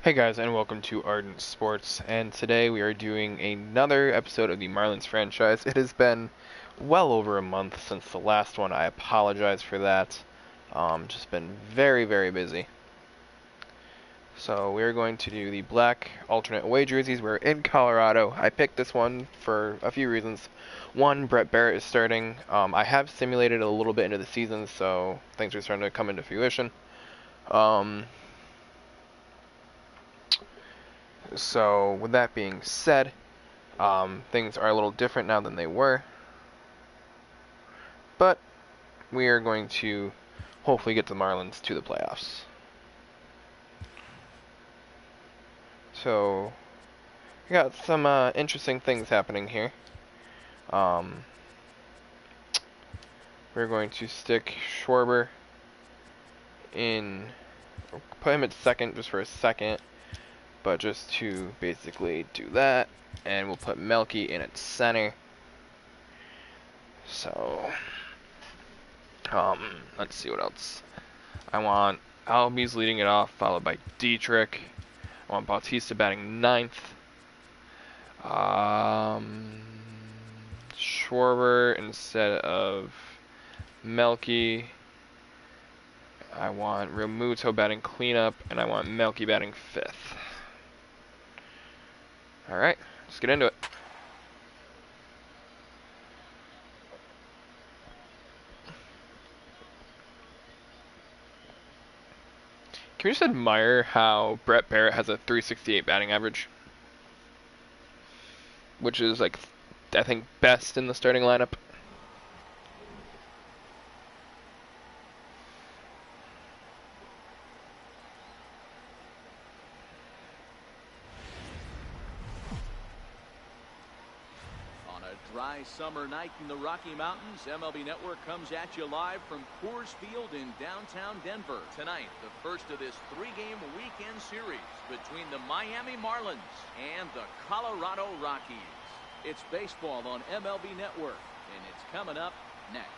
Hey guys, and welcome to Ardent Sports, and today we are doing another episode of the Marlins franchise. It has been well over a month since the last one. I apologize for that. Just been very busy. So we're going to do the black alternate away jerseys. We're in Colorado. I picked this one for a few reasons. One, Barrett is starting. I have simulated a little bit into the season, so things are starting to come into fruition. So with that being said, things are a little different now than they were, but we are going to hopefully get the Marlins to the playoffs. So we got some interesting things happening here. We're going to stick Schwarber in, put him at second just for a second, but just to basically do that, and we'll put Melky in at center. So let's see what else. I want Albies leading it off, followed by Dietrich. I want Bautista batting ninth. Schwarber instead of Melky. I want Realmuto batting cleanup, and I want Melky batting fifth. Alright, let's get into it. Can we just admire how Barrett has a 368 batting average? Which is, like, I think best in the starting lineup. Dry summer night in the Rocky Mountains, MLB Network comes at you live from Coors Field in downtown Denver. Tonight, the first of this three-game weekend series between the Miami Marlins and the Colorado Rockies. It's baseball on MLB Network, and it's coming up next.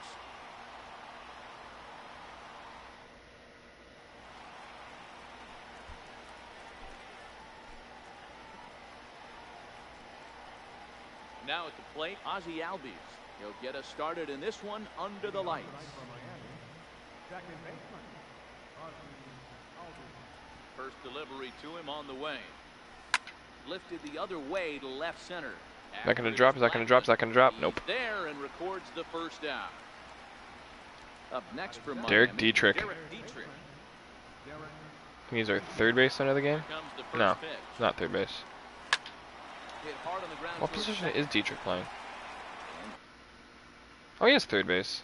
Now at the plate, Ozzie Albies. He'll get us started in this one under the lights. First delivery to him on the way. Lifted the other way to left center. Is that going to drop? Is that going to drop? Is that going to drop? Nope. There and records the first out. Up next from Miami, Derrick Dietrich. Derrick Dietrich. He's our third baseman of the game? No, it's not third base. Hit hard on the ground. What position is Dietrich playing? Oh, he is third base.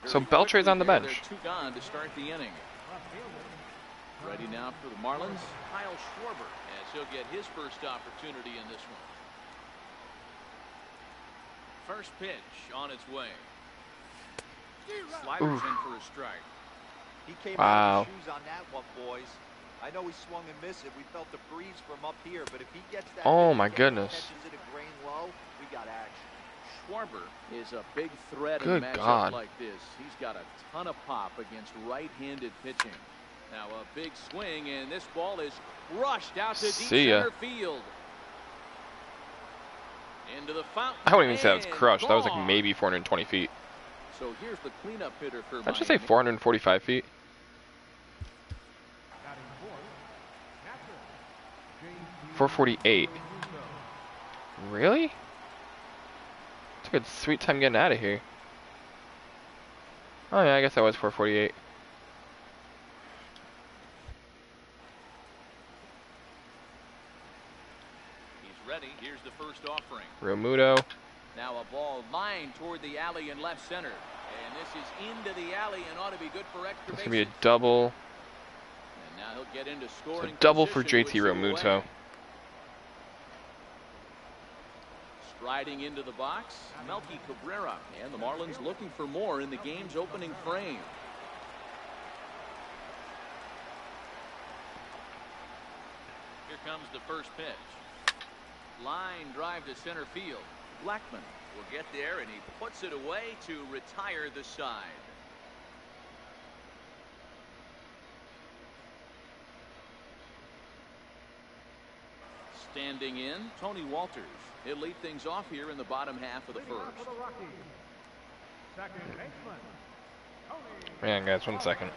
So Beltre's on the bench. Two gone to start the inning. Ready now for the Marlins, Kyle Schwarber, as he'll get his first opportunity in this one. First pitch on its way. Sliders in for a strike. He came out of his shoes on that one, boys. I know he swung and missed it. We felt the breeze from up here, but if he gets that, oh my goodness, catches it a grain low, we got action. Schwarber is a big threat in a matchup God. like this. He's got a ton of pop against right-handed pitching. Now a big swing, and this ball is crushed out to deep center field. Into the fountain. I wouldn't even say that was crushed. That was like maybe 420 feet. So here's the cleanup hitter for I'd just say 445 feet. .448. Really? Took a sweet time getting out of here. Oh yeah, I guess that was 448. He's ready. Here's the first offering. Realmuto. Now a ball lined toward the alley in left center. And this is into the alley and ought to be good for extra bases. It's going to be a double. And now he'll get into scoring. It's a double for JT Realmuto. Striding into the box, Melky Cabrera, and the Marlins looking for more in the game's opening frame. Here comes the first pitch. Line drive to center field. Blackman will get there, and he puts it away to retire the side. Standing in, Tony Walters. He'll lead things off here in the bottom half of the first. Hang on, guys, 1 second.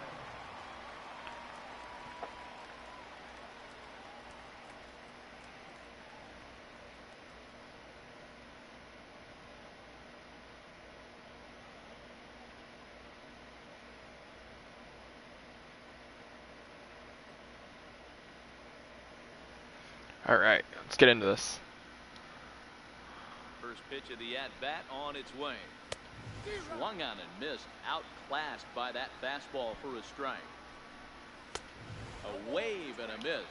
All right, let's get into this. First pitch of the at-bat on its way. Swung on and missed. Outclassed by that fastball for a strike. A wave and a miss.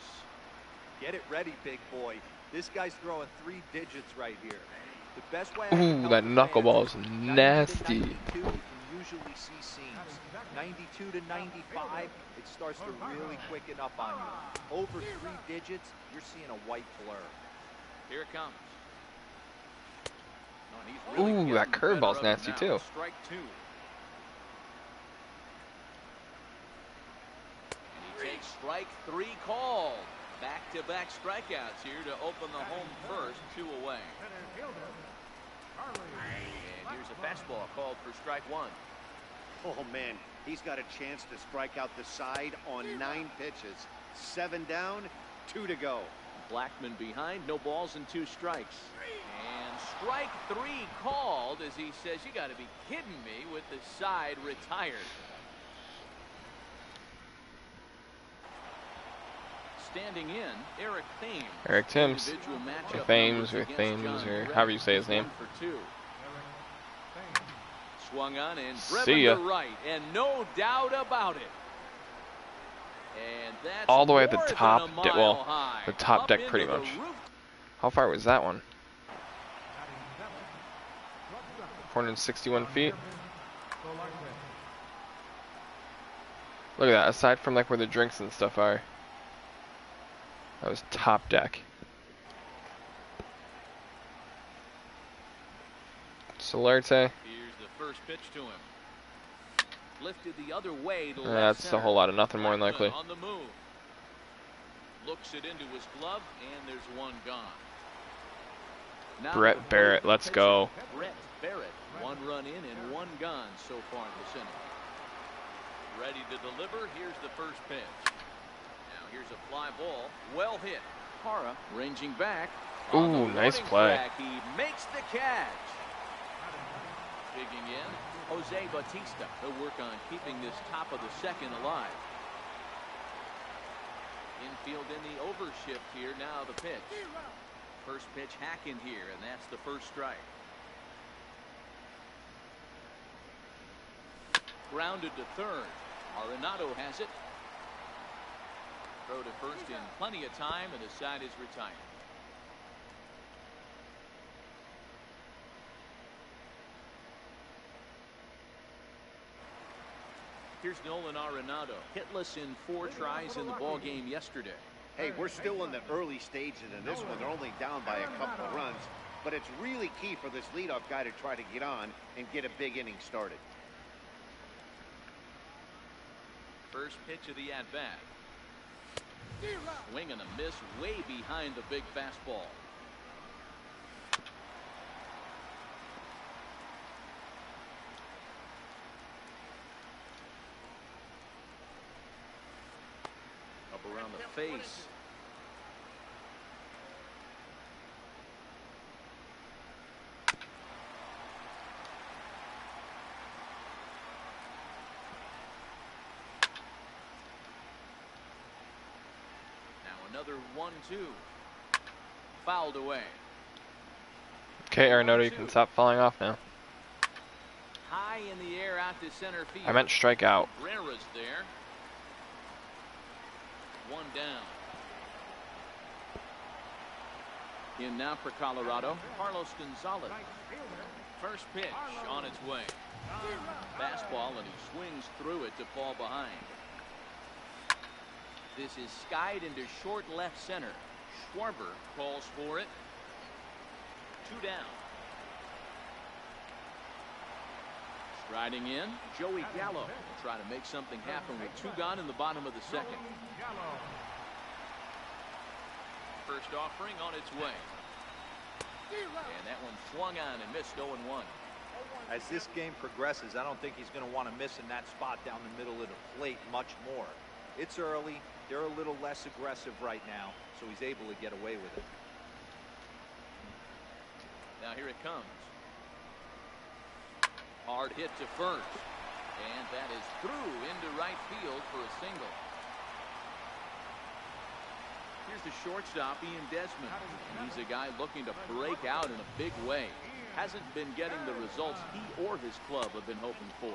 Get it ready, big boy. This guy's throwing 3 digits right here. The best way. Ooh, that knuckleball is nasty. 92 you can usually see seams. 92 to 95, it starts to really quicken up on you. Over 3 digits, you're seeing a white blur. Here it comes. Ooh, that curveball's nasty too. Strike 2. And he takes strike 3 called. Back-to-back strikeouts here to open the home first, 2 away. And here's a fastball called for strike 1. Oh man, he's got a chance to strike out the side on 9 pitches. 7 down, 2 to go. Blackman behind, no balls and 2 strikes. And strike 3 called as he says, you got to be kidding me, with the side retired. Standing in, Eric Thames. Eric Thames. Individual Or matchup Thames, or numbers against Thames, John or Brett. however you say his name. 1 for 2. Swung on and See driven ya. to right, and no doubt about it. And that's All the way at the more than top, a mile high. the top Up deck into pretty the much. roof. How far was that one? 461 feet. Look at that, aside from like where the drinks and stuff are. That was top deck. Solarte. Here's the first pitch to him. Lifted the other way to left That's center. a whole lot of nothing more than Blackman likely. on the move. Looks it into his glove, and there's one gone. Now Brett Barrett, let's go. Brett Barrett, 1 run in and 1 gone so far this inning. Ready to deliver. Here's the first pitch. Now here's a fly ball, well hit. Parra ranging back. On Ooh, the nice warning play. track, he makes the catch. Digging in, Jose Bautista. He'll work on keeping this top of the second alive. Infield in the overshift here. Now the pitch. First pitch hack in here, and that's the first strike. Grounded to third. Arenado has it. Throw to first in plenty of time, and the side is retired. Here's Nolan Arenado, hitless in 4 tries in the ball game yesterday. Hey, we're still in the early stages in this one. They're only down by a couple of runs, but it's really key for this leadoff guy to try to get on and get a big inning started. First pitch of the at-bat. Swing and a miss way behind the big fastball. Up around the face. Another 1-2. Fouled away. Okay, Arenado, you can stop falling off now. High in the air out to center field. I meant strike out. Barrett's there. 1 down. In now for Colorado, Carlos Gonzalez. First pitch on its way. Fastball, and he swings through it to fall behind. This is skied into short left center. Schwarber calls for it. 2 down. Striding in, Joey Gallo will try to make something happen with 2 gone in the bottom of the second. First offering on its way. And that one swung on and missed 0-1. As this game progresses, I don't think he's going to want to miss in that spot down the middle of the plate much more. It's early. They're a little less aggressive right now, so he's able to get away with it. Now here it comes. Hard hit to first. And that is through into right field for a single. Here's the shortstop, Ian Desmond. He's a guy looking to break out in a big way. Hasn't been getting the results he or his club have been hoping for.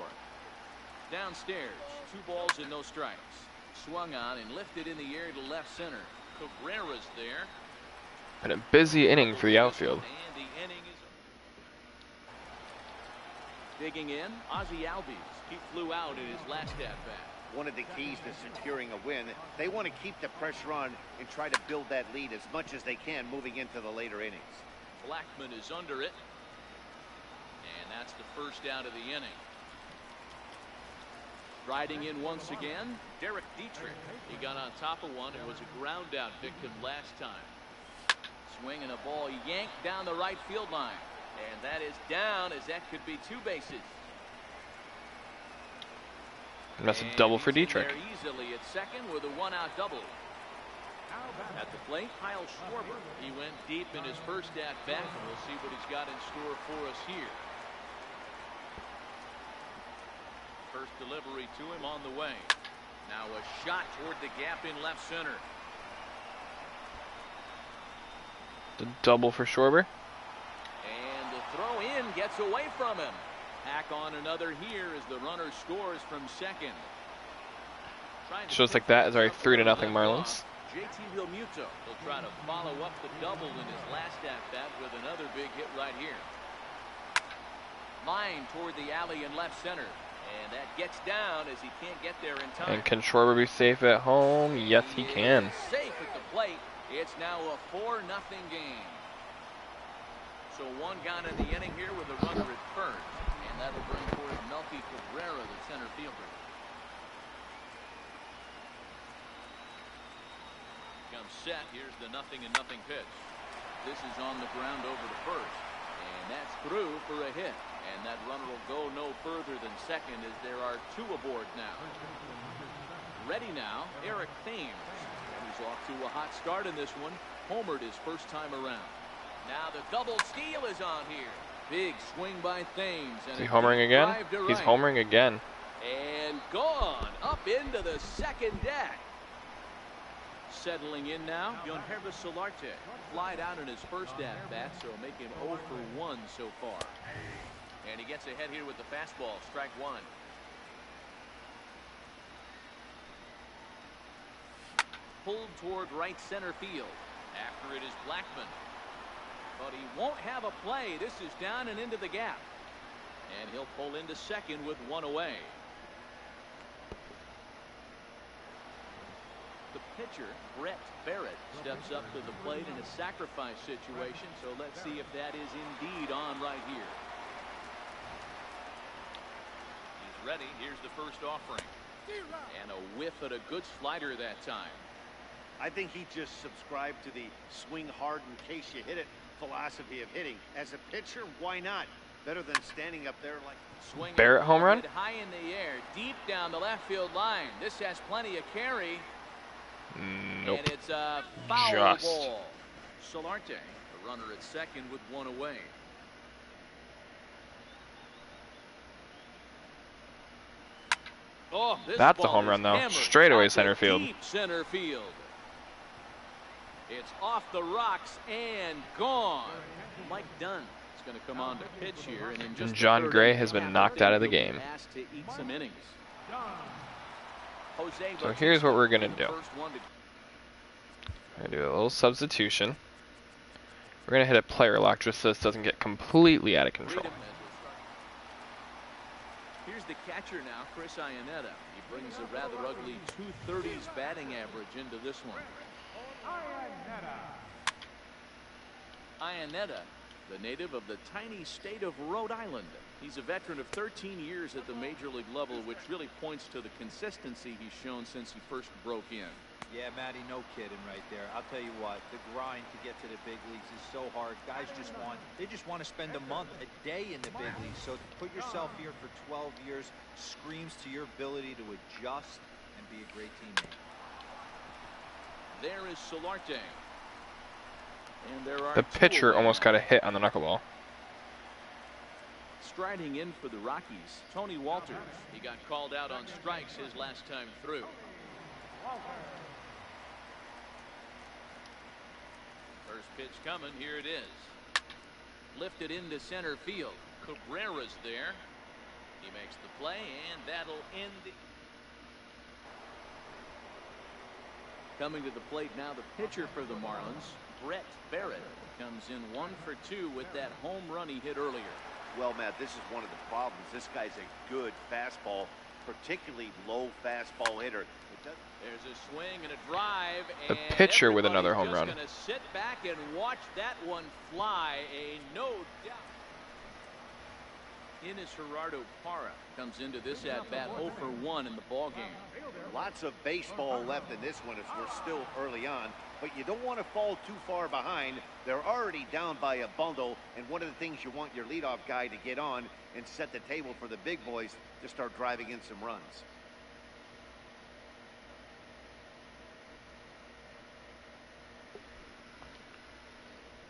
Downstairs, 2 balls and no strikes. Swung on and lifted in the air to left center. Cabrera's there. And a busy inning for the outfield. And the inning is digging in. Ozzie Albies. He flew out in his last at-bat. One of the keys to securing a win, they want to keep the pressure on and try to build that lead as much as they can moving into the later innings. Blackman is under it. And that's the first out of the inning. Riding in once again, Derrick Dietrich. He got on top of one and was a ground out victim last time. Swinging a ball yanked down the right field line. And that is down, as that could be 2 bases. And that's a double for Dietrich. There easily at second with a 1-out double. At the plate, Kyle Schwarber. He went deep in his first at-bat, and we'll see what he's got in store for us here. First delivery to him on the way. Now a shot toward the gap in left center. The double for Schwarber. And the throw in gets away from him. Hack on another here as the runner scores from second. Just like that is our 3-0 Marlins. JT Realmuto will try to follow up the double in his last at-bat with another big hit right here. Line toward the alley in left center. And that gets down as he can't get there in time. And can Schwarber be safe at home? Yes, he can. Safe at the plate. It's now a 4-0 game. So 1 gone in the inning here with a runner at first. And that'll bring forward Melky Cabrera, the center fielder. Comes set. Here's the 0-0 pitch. This is on the ground over to first. And that's through for a hit. And that runner will go no further than second as there are 2 aboard now. Ready now, Eric Thames. He's off to a hot start in this one. Homered his first time around. Now the double steal is on here. Big swing by Thames. Is he homering again? He's homering again. And gone up into the second deck. Settling in now, Gerardo Solarte. Flied out in his first at-bat, so make him 0 for 1 so far. And he gets ahead here with the fastball. Strike 1. Pulled toward right center field. After it is Blackman. But he won't have a play. This is down and into the gap. And he'll pull into second with 1 away. The pitcher, Barrett, steps up to the plate in a sacrifice situation. So let's see if that is indeed on right here. He's ready. Here's the first offering. And a whiff at a good slider that time. I think he just subscribed to the swing hard in case you hit it philosophy of hitting. As a pitcher, why not? Better than standing up there like swing. Barrett home run? High in the air, deep down the left field line. This has plenty of carry. Nope. And it's a foul ball. Solarte, the runner at second with 1 away. Oh, that's a home run though. Straight away center field. Deep center field. It's off the rocks and gone. Mike Dunn is going to come on to pitch here, and in just John Gray has been knocked out of the game. Asked to eat some innings. So here's what we're gonna do. We're gonna do a little substitution. We're gonna hit a player lock just so this doesn't get completely out of control. Here's the catcher now, Chris Iannetta. He brings a rather ugly 230s batting average into this one. Iannetta, the native of the tiny state of Rhode Island. He's a veteran of 13 years at the major league level, which really points to the consistency he's shown since he first broke in. Yeah, Matty, no kidding right there. I'll tell you what, the grind to get to the big leagues is so hard. Guys just want to spend a month, a day in the big leagues. So to put yourself here for 12 years screams to your ability to adjust and be a great teammate. There is Solarte. And there are The pitcher almost got a hit on the knuckleball. Striding in for the Rockies, Tony Walters. He got called out on strikes his last time through. First pitch coming. Here it is. Lifted into center field. Cabrera's there. He makes the play, and that'll end the... Coming to the plate now, the pitcher for the Marlins, Barrett, comes in 1 for 2 with that home run he hit earlier. Well, Matt, this is one of the problems. This guy's a good fastball, particularly low fastball hitter. There's a swing and a drive, The and pitcher with another home run. Going to sit back and watch that one fly. A no doubt. In is Gerardo Parra. Comes into this at bat 0 for 1 in the ball game. Lots of baseball left in this one as we're still early on, but you don't want to fall too far behind. They're already down by a bundle, and one of the things you want your leadoff guy to get on and set the table for the big boys to start driving in some runs.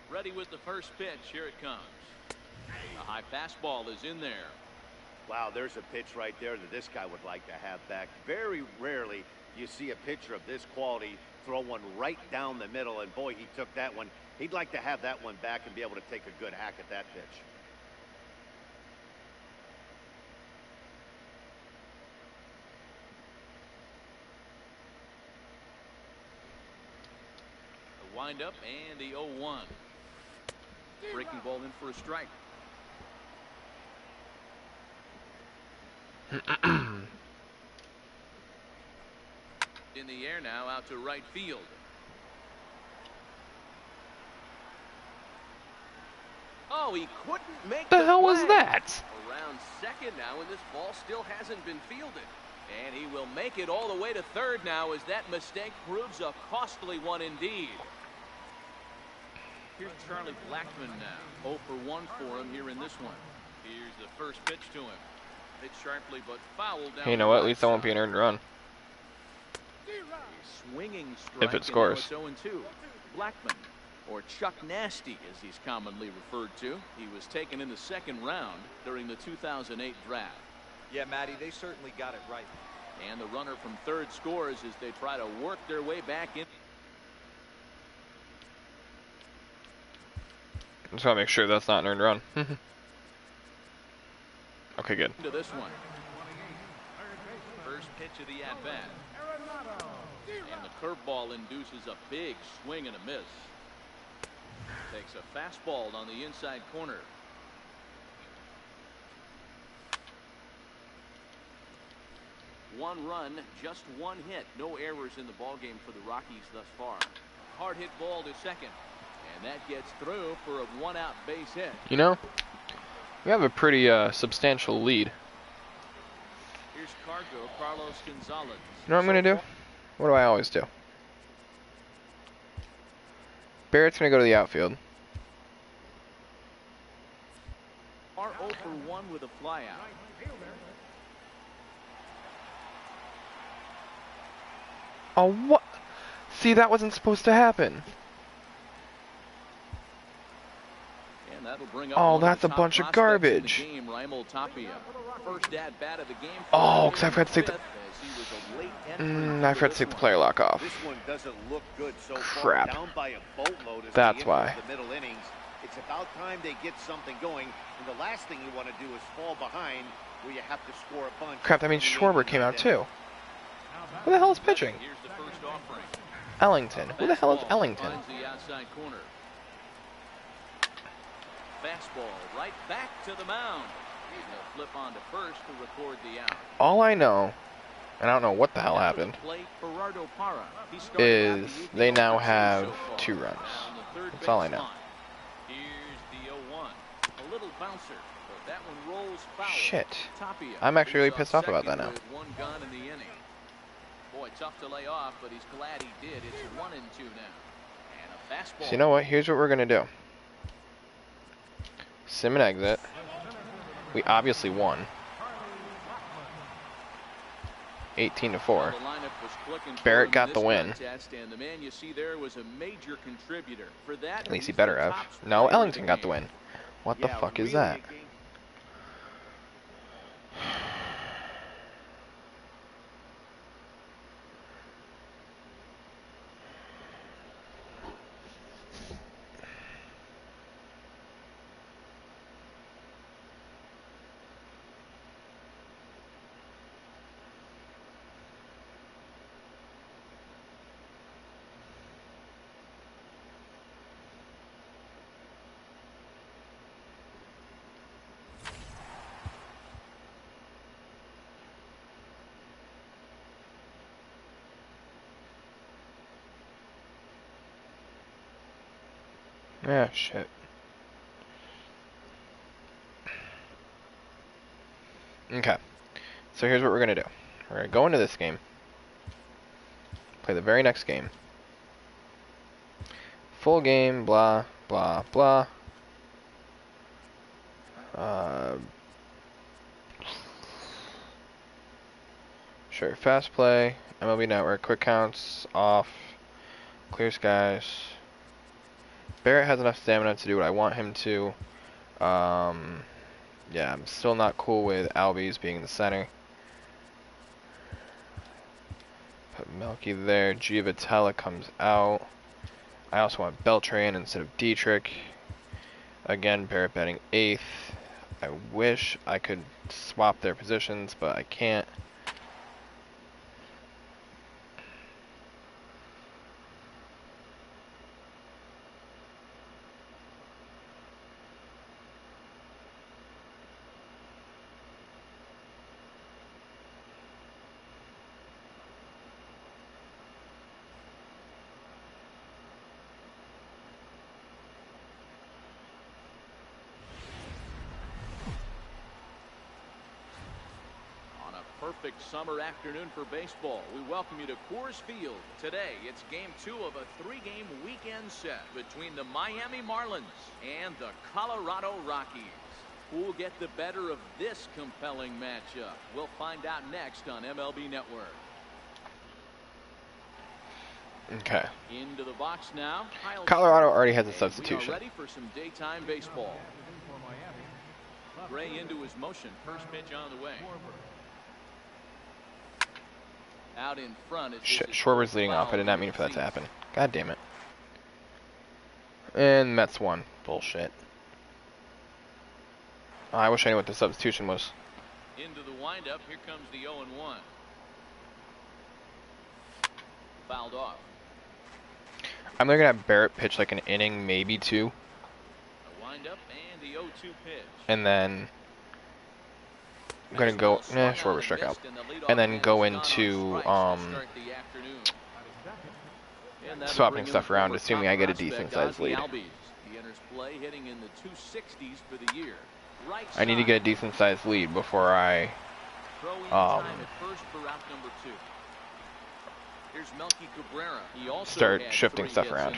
Ready with the first pitch. Here it comes. A high fastball is in there. Wow, there's a pitch right there that this guy would like to have back. Very rarely you see a pitcher of this quality throw one right down the middle, and boy, he took that one. He'd like to have that one back and be able to take a good hack at that pitch. The windup and the 0-1. Breaking ball in for a strike. In the air now, out to right field. Oh, he couldn't make The hell was play. that? Around second now, and this ball still hasn't been fielded. And he will make it all the way to third now, as that mistake proves a costly one indeed. Here's Charlie Blackmon now. 0 for 1 for him here in this one. Here's the first pitch to him. Hit sharply but fouled down. Hey, you know what? At least that won't be an earned run. Swinging strike, if it scores. 0-2. Blackmon, or Chuck Nasty as he's commonly referred to. He was taken in the second round during the 2008 draft. Yeah, Matty, they certainly got it right. And the runner from third scores as they try to work their way back in. I just want to make sure that's not an earned run. Okay, good. To this one. First pitch of the at-bat. And the curveball induces a big swing and a miss. Takes a fastball on the inside corner. One run, just one hit. No errors in the ballgame for the Rockies thus far. Hard hit ball to second. And that gets through for a one-out base hit. You know, we have a pretty substantial lead. Here's Carlos Gonzalez. You know what I'm going to do? What do I always do? Barrett's going to go to the outfield. Are 0 for 1 with a flyout. Oh, what? See, that wasn't supposed to happen. And that'll bring up Oh, that's a bunch of garbage. First at bat of the game. Oh, because I forgot to take the... I forgot to take the player lock off. This one doesn't look good so Crap. far. Down by a boatload as That's they enter why. the middle innings. It's about time they get something going, and the last thing you want to do is fall behind where you have to score a bunch. Crap, that means Schwarber came out too. Who the hell is pitching? Here's the first offering. Ellington. Who the hell is Ellington? Finds the outside corner. Fastball right back to the mound. He'll flip on to first to record the out. All I know, and I don't know what the hell happened, Gerardo Parra. is they now have 2 runs. That's all I know. Here's the 0-1. A little bouncer, but that one rolls foul. Shit. Tapia I'm actually really leads pissed off about that second now. with 1 gone in the inning. Boy, tough to lay off, but he's glad he did. It's 1-2 now. And a fastball. So you know what? Here's what we're gonna do. Sim and exit. We obviously won. 18-4. Barrett got the win. And the man you see there was a major contributor. For that, At least he better have. No, Ellington got the win. What the fuck is that? Ah, shit. Okay. So here's what we're going to do. We're going to go into this game. Play the very next game. Full game, blah, blah, blah. Sure, fast play, MLB Network, quick counts, off, clear skies. Barrett has enough stamina to do what I want him to. Yeah, I'm still not cool with Albies being in the center. Put Melky there. Giavotella comes out. I also want Beltre in instead of Dietrich. Again, Barrett batting 8th. I wish I could swap their positions, but I can't. Perfect summer afternoon for baseball. We welcome you to Coors Field. Today, it's game 2 of a 3-game weekend set between the Miami Marlins and the Colorado Rockies. Who will get the better of this compelling matchup? We'll find out next on MLB Network. Okay. Into the box now. Colorado already has a substitution. We are ready for some daytime baseball. Gray into his motion. First pitch on the way. Out in front. Shit, Schwarber's leading off. I did not mean for that to happen. God damn it. And Mets won. Bullshit. Oh, I wish I knew what the substitution was. Into the windup. Here comes the 0-1. Fouled off. I'm looking at Barrett pitch like an inning, maybe 2. A windup and the 0-2 pitch. And then I'm gonna go Schwarber struck out. And then go into swapping stuff around, assuming I get a decent sized lead. I need to get a decent sized lead before I start shifting stuff around.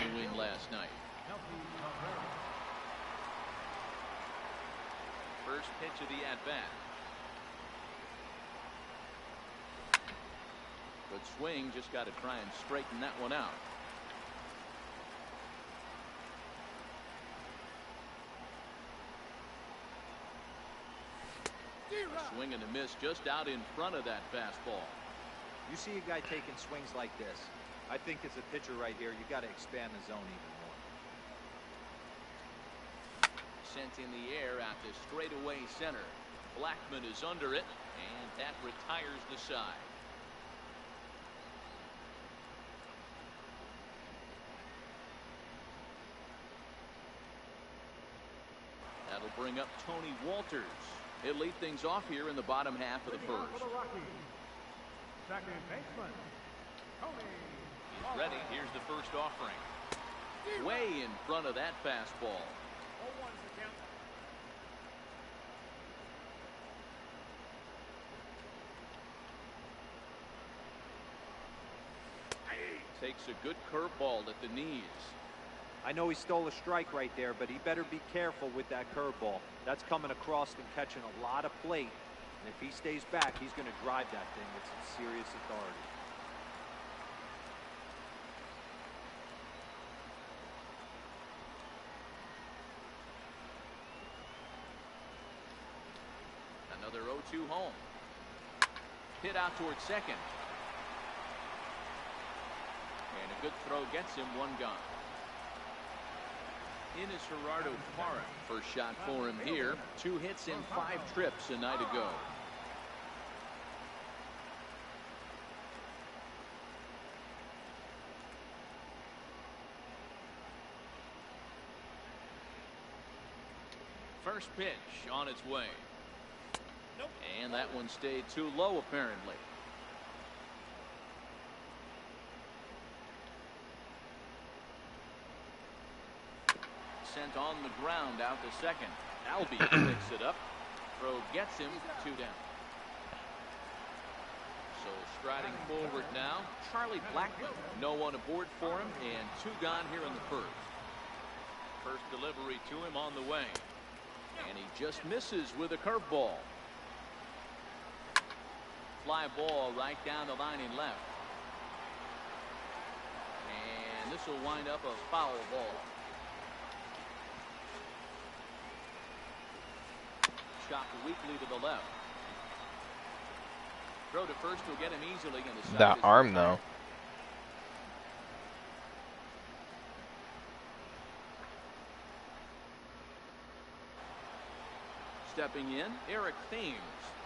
First pitch of the at-bat. Good swing, just got to try and straighten that one out. A swing and a miss just out in front of that fastball. You see a guy taking swings like this. I think as a pitcher right here, you got to expand the zone even more. Sent in the air out to straightaway center. Blackman is under it, and that retires the side. That'll bring up Tony Walters. He'll lead things off here in the bottom half of the first. He's ready. Here's the first offering. Way in front of that fastball. Takes a good curveball at the knees. I know he stole a strike right there, but he better be careful with that curveball. That's coming across and catching a lot of plate. And if he stays back, he's going to drive that thing with some serious authority. Another 0-2 home. Hit out towards second. And a good throw gets him one gone. In is Gerardo Parra. First shot for him here. 2 hits in 5 trips a night ago. First pitch on its way. And that one stayed too low apparently. Sent on the ground out to second. Albie picks it up. Throw gets him 2 down. So striding forward now, Charlie Blackmon. No one aboard for him, and 2 gone here in the first. First delivery to him on the way. And he just misses with a curveball. Fly ball right down the line in left. And this will wind up a foul ball. Chopped weakly to the left. Throw to first will get him easily. In the that arm though. Stepping in, Eric Thames.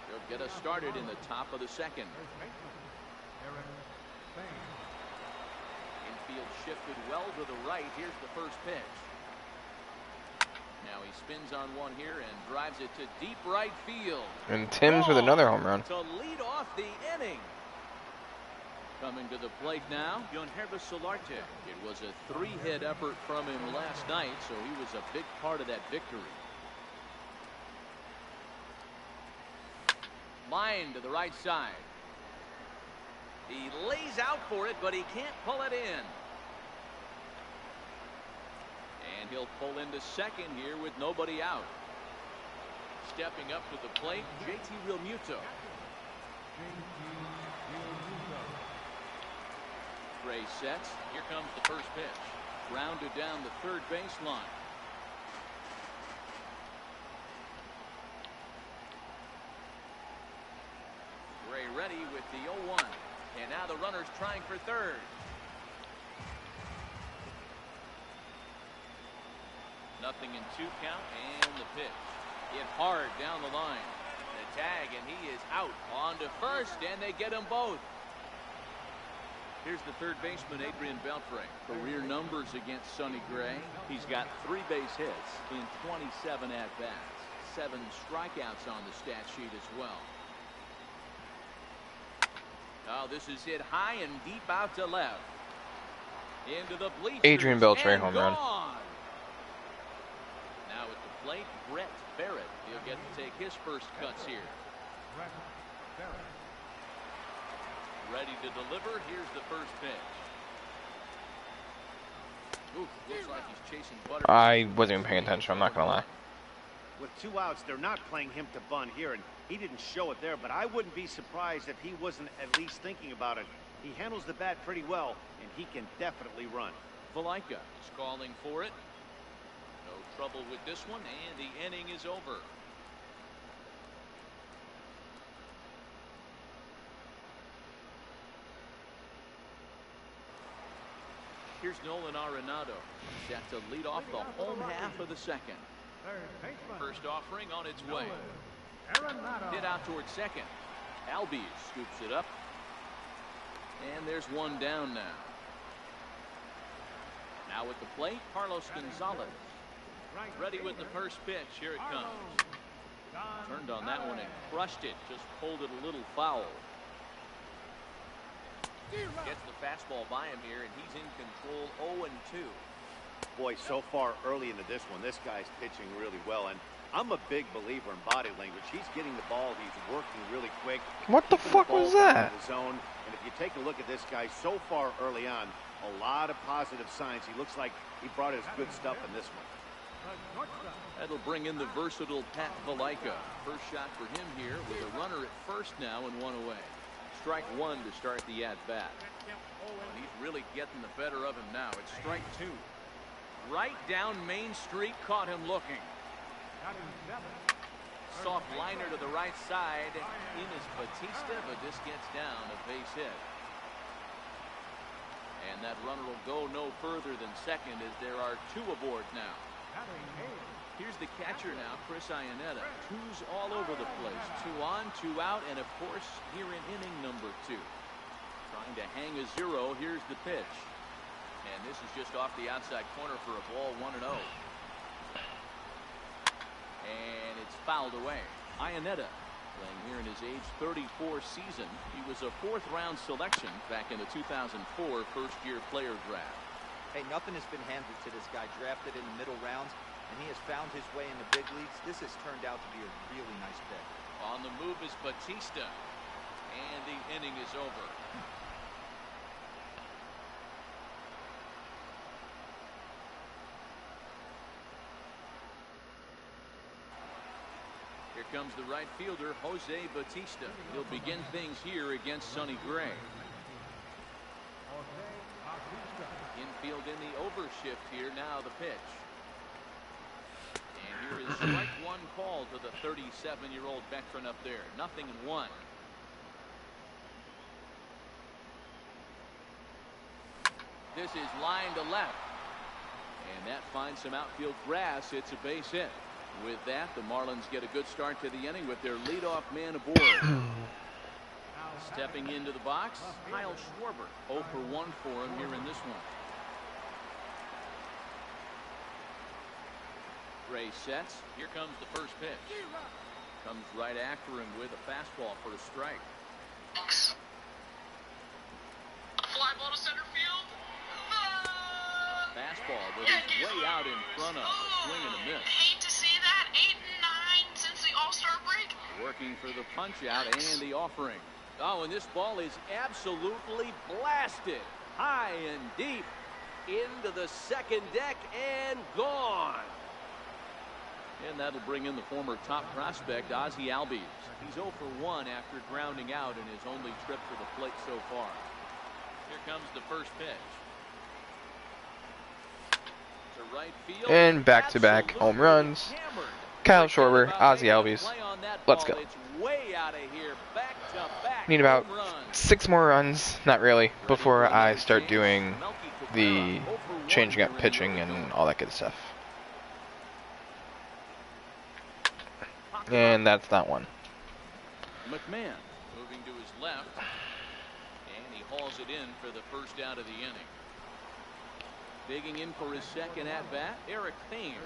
He'll get us started in the top of the second. Infield shifted well to the right. Here's the first pitch. Now he spins on one here and drives it to deep right field. And Thames with another home run. To lead off the inning. Coming to the plate now, Gerardo Solarte. It was a 3-hit effort from him last night, so he was a big part of that victory. Line to the right side. He lays out for it, but he can't pull it in. And he'll pull into second here with nobody out. Stepping up to the plate, JT Realmuto. Gray sets. Here comes the first pitch. Grounded down the third baseline. Gray ready with the 0-1. And now the runner's trying for third. Nothing in 2 count, and the pitch. Hit hard down the line. The tag, and he is out. On to first, and they get them both. Here's the third baseman, Adrian Beltre. Career numbers against Sonny Gray. He's got 3 base hits in 27 at-bats. 7 strikeouts on the stat sheet as well. Oh, this is hit high and deep out to left. Into the bleachers. Adrian Beltre home run. Now at the plate, Barrett. He'll get to take his first cuts here. Ready to deliver. Here's the first pitch. Ooh, looks like he's chasing butter. I wasn't even paying attention. I'm not gonna lie. With 2 outs, they're not playing him to bunt here, and he didn't show it there, but I wouldn't be surprised if he wasn't at least thinking about it. He handles the bat pretty well, and he can definitely run. Valaika is calling for it. No trouble with this one, and the inning is over. Here's Nolan Arenado, set to lead off the home half of the second. First offering on its way. Hit out towards second. Albie scoops it up. And there's one down now. Now at the plate, Carlos Gonzalez. Ready with the first pitch. Here it comes. Turned on that one and crushed it. Just pulled it a little foul. Gets the fastball by him here, and he's in control. 0-2. Boy, so far early into this one, this guy's pitching really well, and I'm a big believer in body language. He's getting the ball. He's working really quick. What the fuck was that? The zone. And if you take a look at this guy so far early on, a lot of positive signs. He looks like he brought his good stuff in this one. That'll bring in the versatile Pat Valaika. First shot for him here with a runner at first now and one away. Strike one to start the at-bat. And he's really getting the better of him now. It's strike two. Right down Main Street, caught him looking. Soft liner to the right side. In is Bautista, but this gets down a base hit. And that runner will go no further than second as there are two aboard now. Here's the catcher now, Chris Iannetta. Twos all over the place. 2 on, 2 out, and of course here in inning number 2. Trying to hang a 0. Here's the pitch. And this is just off the outside corner for a ball, 1-0. And it's fouled away. Iannetta playing here in his age 34 season. He was a 4th round selection back in the 2004 first-year player draft. Hey, nothing has been handed to this guy. Drafted in the middle rounds, and he has found his way in the big leagues. This has turned out to be a really nice pick. On the move is Bautista, and the inning is over. Here comes the right fielder, Jose Bautista. He'll begin things here against Sonny Gray. Infield in the overshift here. Now the pitch. And here is strike one call to the 37-year-old veteran up there. 0-1. This is line to left. And that finds some outfield grass. It's a base hit. With that, the Marlins get a good start to the inning with their leadoff man aboard. Stepping into the box, Kyle Schwarber. 0 for 1 for him here in this one. Gray sets. Here comes the first pitch. Comes right after him with a fastball for a strike. Fly ball to center field. Fastball that is way out in front of. A swing and a miss. Hate to see that. 8 and 9 since the All-Star break. Working for the punch out and the offering. Oh, and this ball is absolutely blasted. High and deep into the second deck and gone. And that'll bring in the former top prospect, Ozzie Albies. He's 0 for 1 after grounding out in his only trip to the plate so far. Here comes the first pitch. To right field. And back-to-back home runs. Hammered. Kyle Schwarber, Ozzie Albies. Let's go. Way out of here. Back to back Need about home runs. 6 more runs, not really, before I start doing the changing up pitching and all that good stuff. And that's not one. McMahon moving to his left, and he hauls it in for the first out of the inning. Digging in for his second at-bat, Derrick Thames.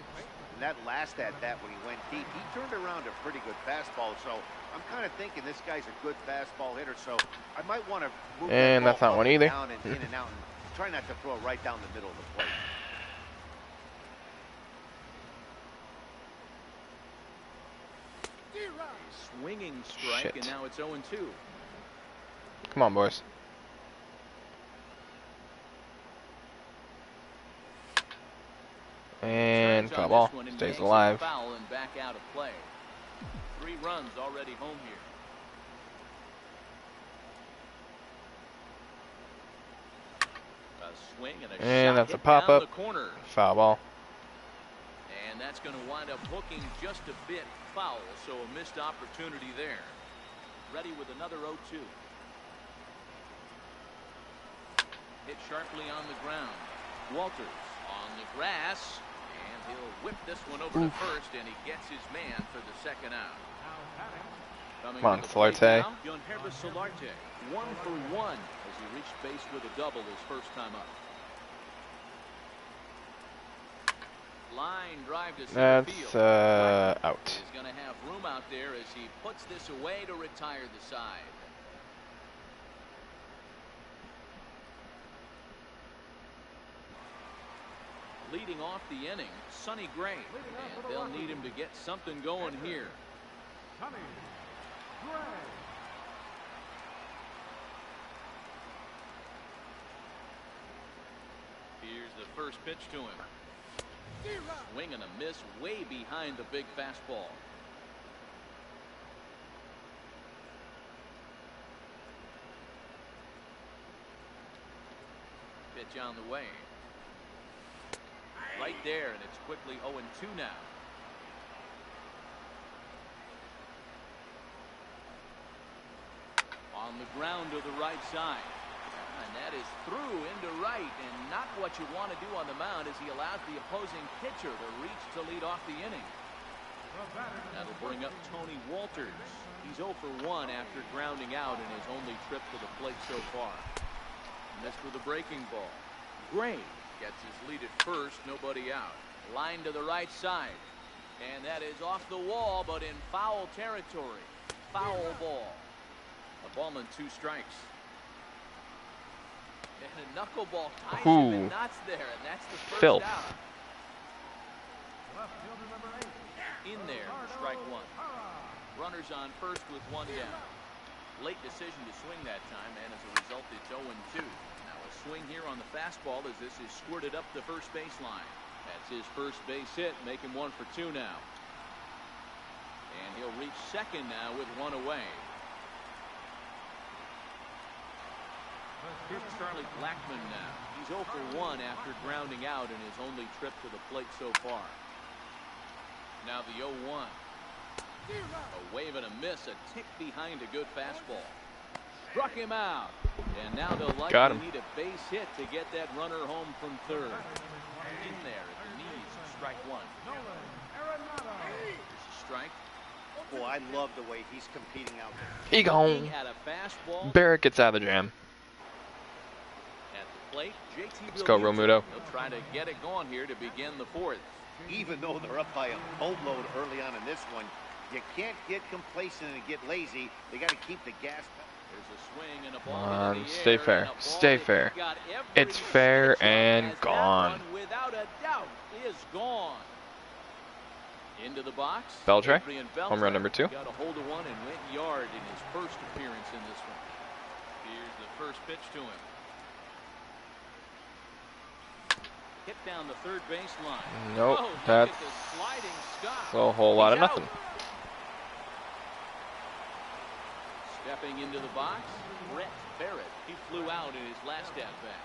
And that last at-bat when he went deep, he turned around a pretty good fastball. So I'm kind of thinking this guy's a good fastball hitter. So I might want to move and that that's not ball one up and either. down and in and out, and try not to throw it right down the middle of the plate. Swinging strike, Shit. and now it's 0-2. Come on, boys. And foul ball. Stays alive. Foul and back out of play. 3 runs already home here. A swing and a shot That's a hit pop down up. the corner. Foul ball. And that's going to wind up hooking just a bit foul, so a missed opportunity there. Ready with another 0-2. Hit sharply on the ground. Walters on the grass, and he'll whip this one over to first, and he gets his man for the second out. Coming Come on, to the plate Solarte. now, Giancarlo Solarte, 1 for 1 as he reached base with a double his first time up. Line drive to center That's field. out. He's going to have room out there as he puts this away to retire the side. Leading off the inning, Sonny Gray. And they'll need him to get something going here. Here's the first pitch to him. Swing and a miss way behind the big fastball. Pitch on the way. Right there, and it's quickly 0-2 now. On the ground to the right side. And that is through into right, and not what you want to do on the mound as he allows the opposing pitcher to reach to lead off the inning. That'll bring up Tony Walters. He's 0 for 1 after grounding out in his only trip to the plate so far. Missed with a breaking ball. Gray gets his lead at first, nobody out. Line to the right side. And that is off the wall, but in foul territory. Foul ball. A ball and 2 strikes. And a knuckleball ties him in knots there, and that's the first Filth. out. In there, strike 1. Runners on first with 1 down. Late decision to swing that time, and as a result, it's 0-2. Now a swing here on the fastball as this is squirted up the first baseline. That's his first base hit, making 1 for 2 now. And he'll reach second now with 1 away. Here's Charlie Blackmon now. He's 0 for 1 after grounding out in his only trip to the plate so far. Now the 0-1. A wave and a miss, a tick behind a good fastball. Struck him out. And now they'll likely need a base hit to get that runner home from third. In there at the knees, strike 1. Here's a strike. Oh, I love the way he's competing out there. He gone. Barrett gets out of the jam. At the plate, JT Let's go, Romuto. He'll try to get it going here to begin the 4th. Even though they're up by a boatload early on in this one, you can't get complacent and get lazy. They got to keep the gas. There's a swing and a ball Come on, in the stay air, fair. and a ball Stay that fair. got It's every fair pitch on and as that gone. one, without a doubt, is gone. Into the box. Beltre, Adrian Beltre home run number 2. Got a hold of one and went yard in his first appearance in this one. Here's the first pitch to him. Hit down the third baseline. Nope, Oh, that's look at the sliding stop. a whole lot of He's out. nothing. Stepping into the box, Barrett. He flew out in his last at bat.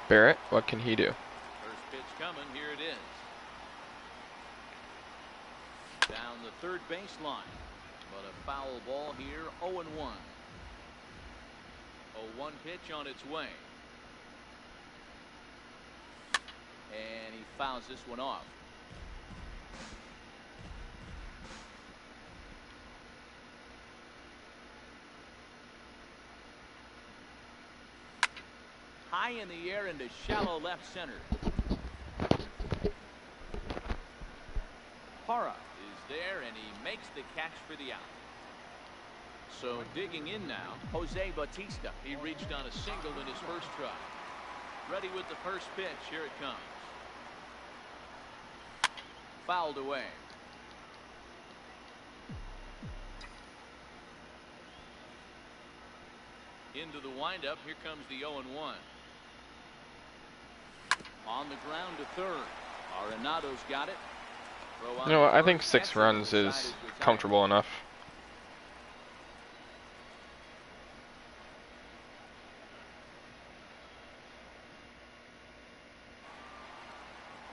Barrett, what can he do? First pitch coming. Here it is. Down the third baseline, but a foul ball here. 0-1. 0-1 pitch on its way. And he fouls this one off. High in the air into shallow left center. Parra is there, and he makes the catch for the out. So digging in now, Jose Bautista. He reached on a single in his first try. Ready with the first pitch. Here it comes. Fouled away. Into the windup. Here comes the 0-1. On the ground to third. Arenado's got it. You know what, I think 6 runs is comfortable enough.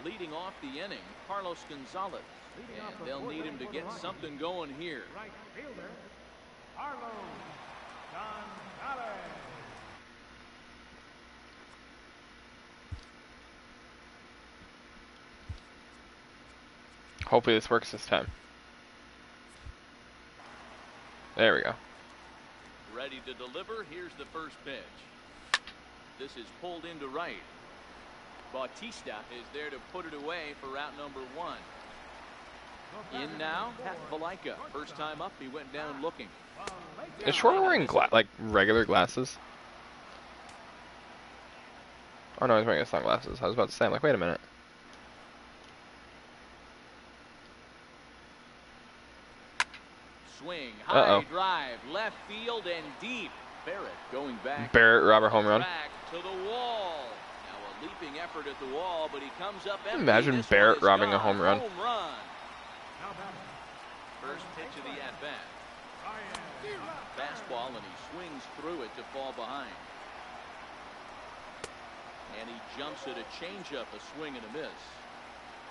Leading off the inning, Carlos Gonzalez. And they'll need him to get something going here. Right fielder, Carlos Gonzalez. Hopefully this works this time. There we go. Ready to deliver. Here's the first pitch. This is pulled into right. Bautista is there to put it away for route number 1. In now, Avila. First time up, he went down looking. Is Schwarber wearing like regular glasses? Oh no, he's wearing his sunglasses. I was about to say, I'm like, wait a minute. Swing, high drive, left field and deep. Barrett going back. Barrett, Robert home run. To the wall. Now a leaping effort at the wall, but he comes up empty. Imagine Barrett robbing a home run. First pitch of the at-bat. Fastball, and he swings through it to fall behind. And he jumps at a changeup, a swing and a miss.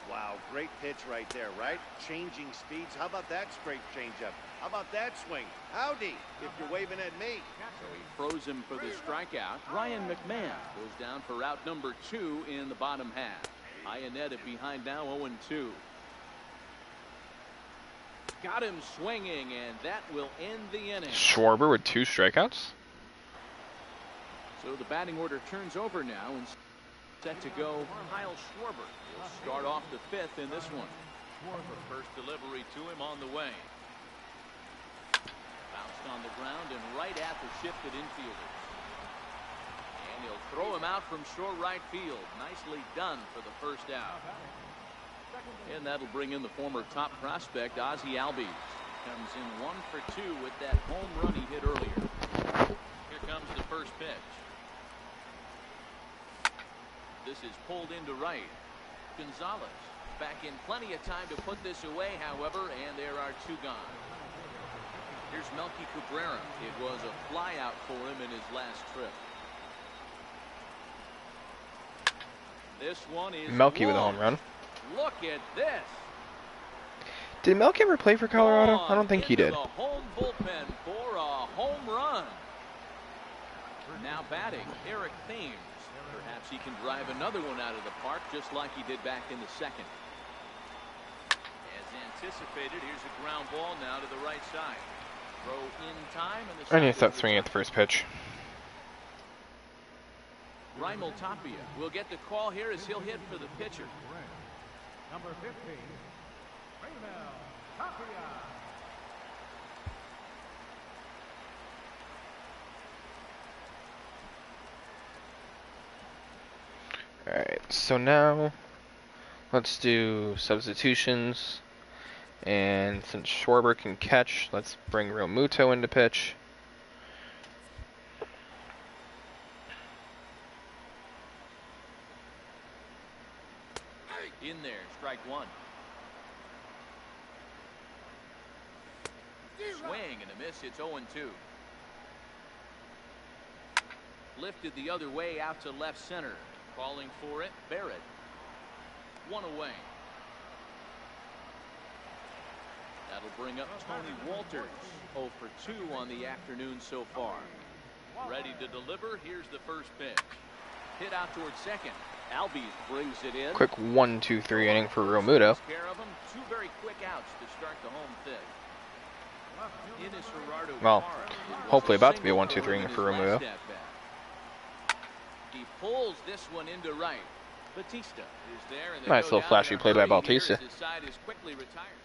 Wow, great pitch right there, right? Changing speeds. How about that straight changeup? How about that swing? Howdy, if you're waving at me. So he froze him for the strikeout. Ryan McMahon goes down for route number 2 in the bottom half. Arenado behind now, 0-2. Got him swinging, and that will end the inning. Schwarber with 2 strikeouts. So the batting order turns over now, and set to go Kyle Schwarber. He'll start off the 5th in this one. First delivery to him on the way. Bounced on the ground and right at the shifted infielders. And he'll throw him out from short right field. Nicely done for the first out. And that'll bring in the former top prospect, Ozzie Albies. Comes in 1 for 2 with that home run he hit earlier. Here comes the first pitch. This is pulled into right. Gonzalez back in plenty of time to put this away, however, and there are 2 gone. Here's Melky Cabrera. It was a flyout for him in his last trip. This one is Melky with a home run. Look at this. Did Melky ever play for Colorado? I don't think he did. The home bullpen for a home run. Now batting, Eric Thames. Perhaps he can drive another one out of the park just like he did back in the 2nd. As anticipated, here's a ground ball now to the right side. Throw in time, And he stopped swinging at the first pitch. Raimel Tapia will get the call here as he'll hit for the pitcher. Number 15, Raimel Tapia. Alright, so now let's do substitutions. And since Schwarber can catch, let's bring Real Muto into pitch. In there, strike 1. Swing and a miss. It's 0-2. Lifted the other way out to left center. Calling for it, Barrett. 1 away. That'll bring up Tony Walters. 0 for 2 on the afternoon so far. Ready to deliver. Here's the first pitch. Hit out towards second. Albies brings it in. Quick 1-2-3 inning for Real Muto. Care of him. 2 very quick outs to start the home 5th. In is Gerardo Well, Parra. hopefully about to be a 1-2-3 inning for Real Muto. He pulls this one into right. Bautista is there. And Nice little flashy play by Bautista. His side is quickly retired.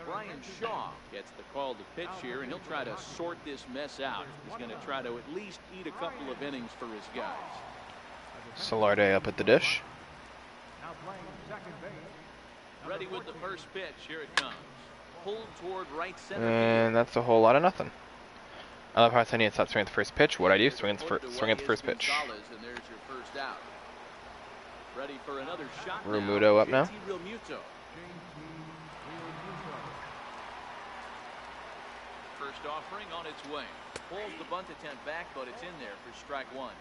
Brian Shaw gets the call to pitch here, and he'll try to sort this mess out. He's going to try to at least eat a couple of innings for his guys. Solarte up at the dish. Now playing second base. Ready with the first pitch. Here it comes. Pulled toward right center. And that's a whole lot of nothing. I love how I said I need to stop swinging at the first pitch. What I do? Swing at the first pitch. And there's your first out. Ready for another shot. Real Muto up now. Real Muto. First offering on its way. Pulls the bunt attempt back, but it's in there for strike 1.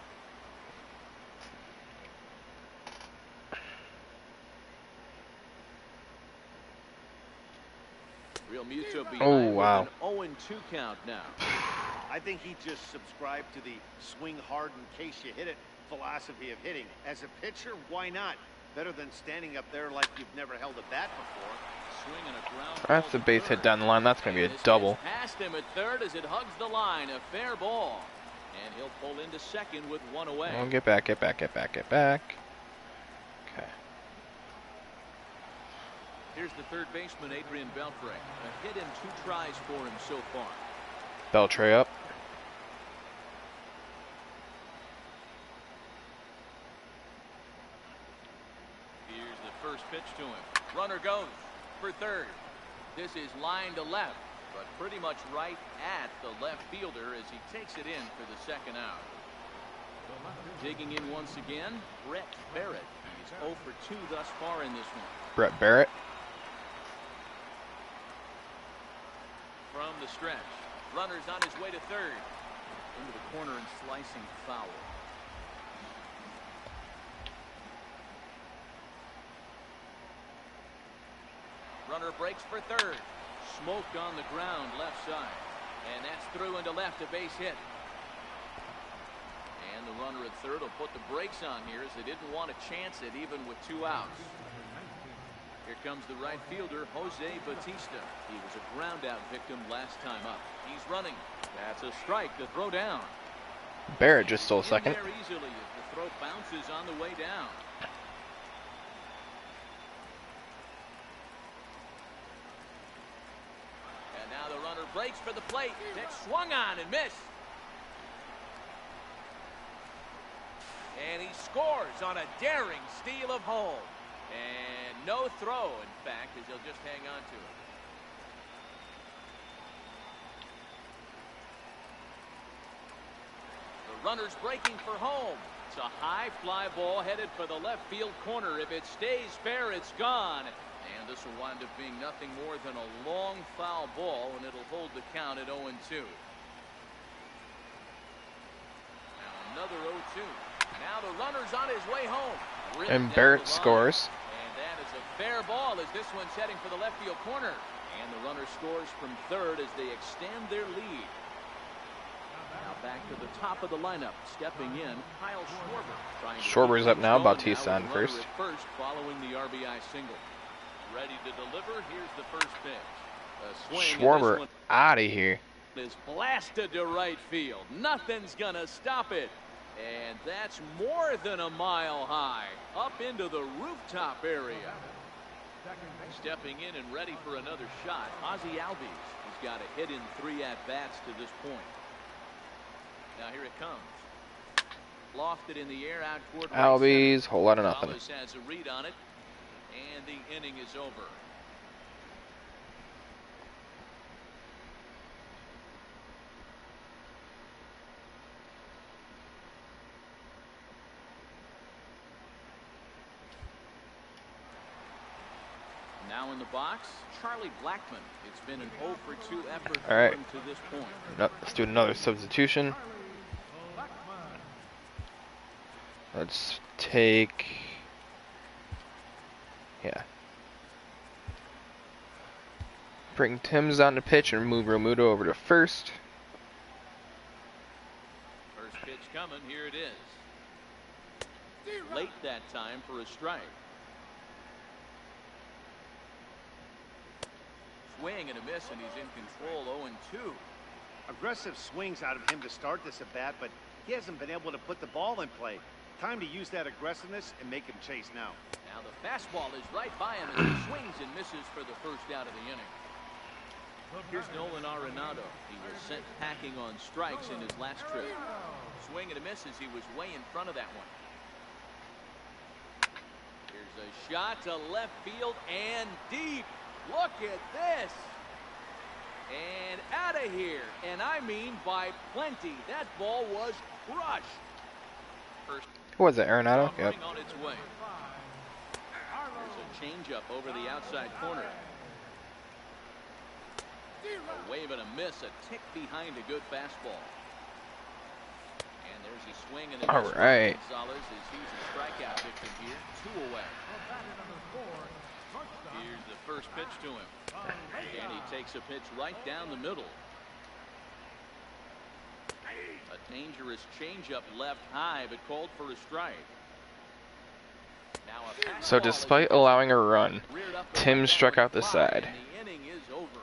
Real Muto behind wow. with an 0-2 count now. I think he just subscribed to the swing hard in case you hit it philosophy of hitting. As a pitcher, why not? Better than standing up there like you've never held a bat before. Swing and a ground That's a base hit down the line. That's going to be a double. Past him at third as it hugs the line. A fair ball. And he'll pull into second with 1 away. Oh, get back, get back, get back, get back. Okay. Here's the third baseman, Adrian Beltre. A hit and 2 tries for him so far. Beltre up. first pitch to him. Runner goes for third. This is line to left, but pretty much right at the left fielder as he takes it in for the second out. Digging in once again, Barrett. He's 0 for 2 thus far in this one. Barrett. From the stretch, runner's on his way to third. Into the corner and slicing foul. Runner breaks for third. Smoked on the ground left side. And that's through into left, a base hit. And the runner at third will put the brakes on here as they didn't want to chance it even with 2 outs. Here comes the right fielder, Jose Bautista. He was a ground out victim last time up. He's running. That's a strike to throw down. Barrett just stole second. There easily as the throw bounces on the way down. And now the runner breaks for the plate. It's swung on and missed. And he scores on a daring steal of home. And no throw, in fact, as he'll just hang on to it. The runner's breaking for home. It's a high fly ball headed for the left field corner. If it stays fair, it's gone. And this will wind up being nothing more than a long foul ball, and it'll hold the count at 0-2. Now another 0-2. Now the runner's on his way home. And Barrett scores. And that is a fair ball as this one's heading for the left field corner. And the runner scores from third as they extend their lead. Now back to the top of the lineup. Stepping in, Kyle Schwarber. Schwarber's up now. Bautista on first. First following the RBI single. Ready to deliver. Here's the first pitch. Schwarber out of here. Is blasted to right field. Nothing's gonna stop it. And that's more than a mile high. Up into the rooftop area. Stepping in and ready for another shot, Ozzie Albies. He's got a hit in 3 at-bats to this point. Now here it comes. Lofted in the air out toward Albies, whole lot of nothing. Thomas has a read on it, and the inning is over. Now in the box, Charlie Blackmon. It's been an 0 for 2 effort for him to this point. Let's do another substitution. Let's take... Yeah. Bring Thames on the pitch and move Romuto over to first. First pitch coming. Here it is. Late that time for a strike. Swing and a miss, and he's in control. 0-2. Aggressive swings out of him to start this at bat, but he hasn't been able to put the ball in play. Time to use that aggressiveness and make him chase now. Now the fastball is right by him, and he swings and misses for the first out of the inning. Here's Nolan Arenado. He was sent packing on strikes in his last trip. Swing and a miss as he was way in front of that one. Here's a shot to left field and deep. Look at this. And out of here. And I mean by plenty. That ball was crushed. First. Who was it, Arenado? Yep. On its way. There's a changeup over the outside corner. A wave and a miss, a tick behind a good fastball. And there's a swing and a All miss. right. Gonzalez as he's a strikeout victim here. 2 away. Here's the first pitch to him. And he takes a pitch right down the middle. A dangerous changeup left high, but called for a strike. Now a So despite allowing a run, Thames struck out the side. The inning is over.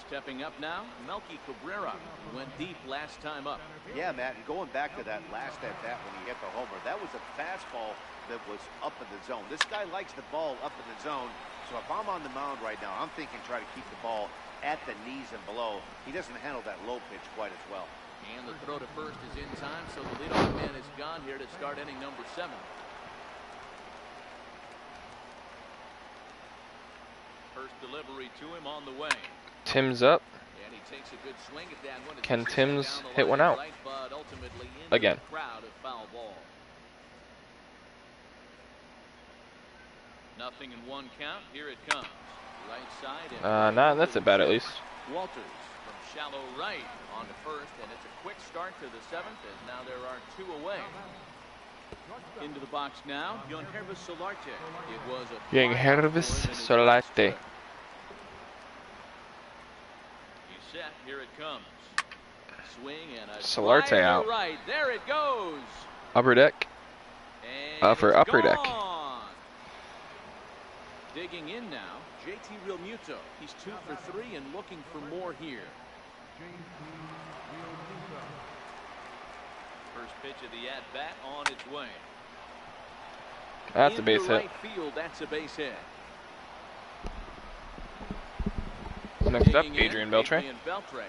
Stepping up now, Melky Cabrera went deep last time up. Yeah, Matt, and going back to that last at bat when he hit the homer, that was a fastball that was up in the zone. This guy likes the ball up in the zone, so if I'm on the mound right now, I'm thinking try to keep the ball at the knees and below. He doesn't handle that low pitch quite as well. And the throw to first is in time, so the leadoff man is gone here to start inning number 7. First delivery to him on the way. Tim's up. And he takes a good swing at that one. Can Tim's hit one out? Right, but ultimately into Again. the crowd, a foul ball. Nothing in one count. Here it comes. Right side. And Nah, that's at bat at least. Walters from shallow right on to first, and it's a quick start to the 7th, as now there are 2 away. Into the box now, Gerardo Solarte. It was a Gerardo Solarte. He's set. Here it comes. Swing and a Solarte drive to out. right. There it goes. Upper deck. And For it's upper deck. gone. Digging in now, JT Realmuto. He's 2 for 3 and looking for more here. First pitch of the at-bat on its way. That's a base Into hit. right field, that's a base hit. Next up, Digging in, Adrian Beltre. Adrian Beltre.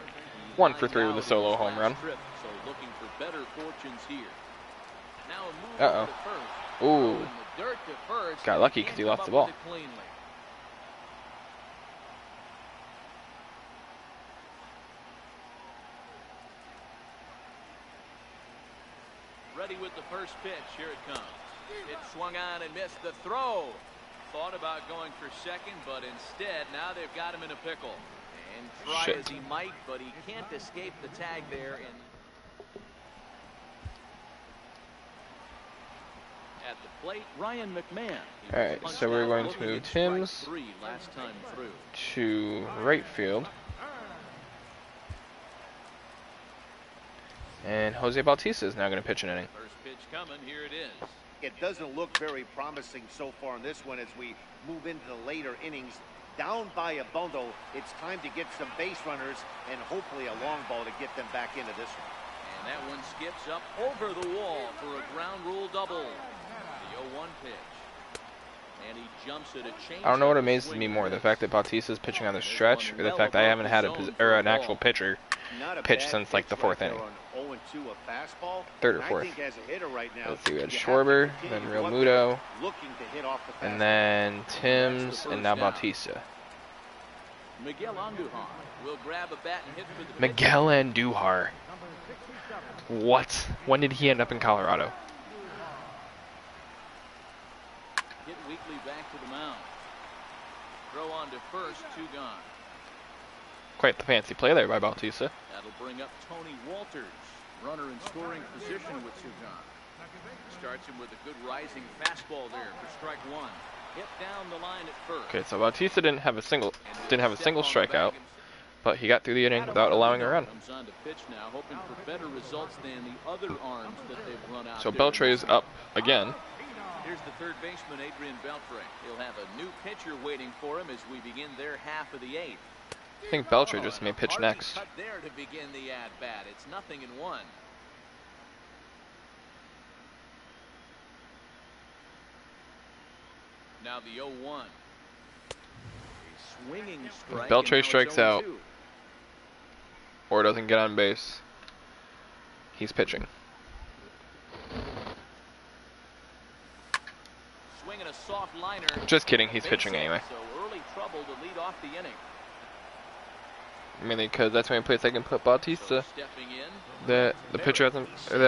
1 for 3 with a solo His home last run. trip, so looking for better fortunes here. Now a move Uh-oh. to first. Ooh. In the dirt to first. Got lucky 'cause he Can't lost come the up ball. with it cleanly. Ready with the first pitch. Here it comes. It swung on and missed the throw. Thought about going for second, but instead now they've got him in a pickle. And try Shit. as he might, but he can't escape the tag there. And at the plate, Ryan McMahon. He was Alright, punched so we're out going to looking move at strike Thames 3 last time through. to right field. And Jose Bautista is now going to pitch an inning. First pitch coming. Here it is. It doesn't look very promising so far in this one as we move into the later innings. Down by a bundle, it's time to get some base runners and hopefully a long ball to get them back into this one. And that one skips up over the wall for a ground rule double. The 0-1 pitch. And he jumps at a change. I don't know what amazes me more, the fact that Bautista is pitching on the stretch, or the fact I haven't had an actual pitcher Not a pitch bad since like the pitch 4th right inning. there on 0-2 a fastball. 3rd or And I 4th. think as a hitter right now, Let's see, we had you have to Schwarber, continue then to Real go up Muto, there looking to hit off the and fastball. then Thames, and now Bautista. Miguel Andujar will grab a bat and hit for the pitch. Miguel Andujar. What? When did he end up in Colorado? Hit weakly back to the mound. Throw on to first, 2 gone. Quite the fancy play there by Bautista. That'll bring up Tony Walters, runner in scoring position with 2 gone. Starts him with a good rising fastball there for strike 1. Hit down the line at first. Okay, so Bautista didn't have a single strikeout, but he got through the inning without allowing a run. Comes on to pitch now, hoping for better results than the other arms that they've run out So there. Beltre is up again. Here's the third baseman, Adrian Beltre. He'll have a new pitcher waiting for him as we begin their half of the 8th. I think Beltre just may pitch Hardly next. cut there to begin the at-bat. It's 0-1. Now the 0-1. A swinging strike. Beltre and now it's strikes out. 0-2. Or doesn't get on base, he's pitching. Swinging a soft liner. Just kidding, he's Base pitching hit, anyway. So early trouble to lead off the inning. Mainly because that's the only place I can put Bautista. So stepping in. That the pitcher hasn't, or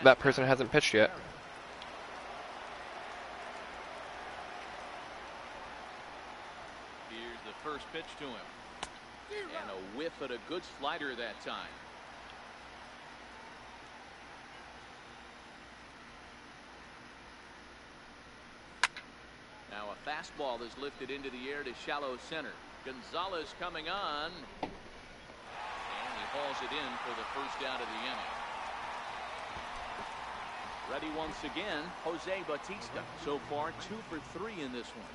that person hasn't pitched yet. Here's the first pitch to him. And a whiff at a good slider that time. Now a fastball is lifted into the air to shallow center. Gonzalez coming on. And he hauls it in for the first out of the inning. Ready once again, Jose Bautista. So far, 2 for 3 in this one.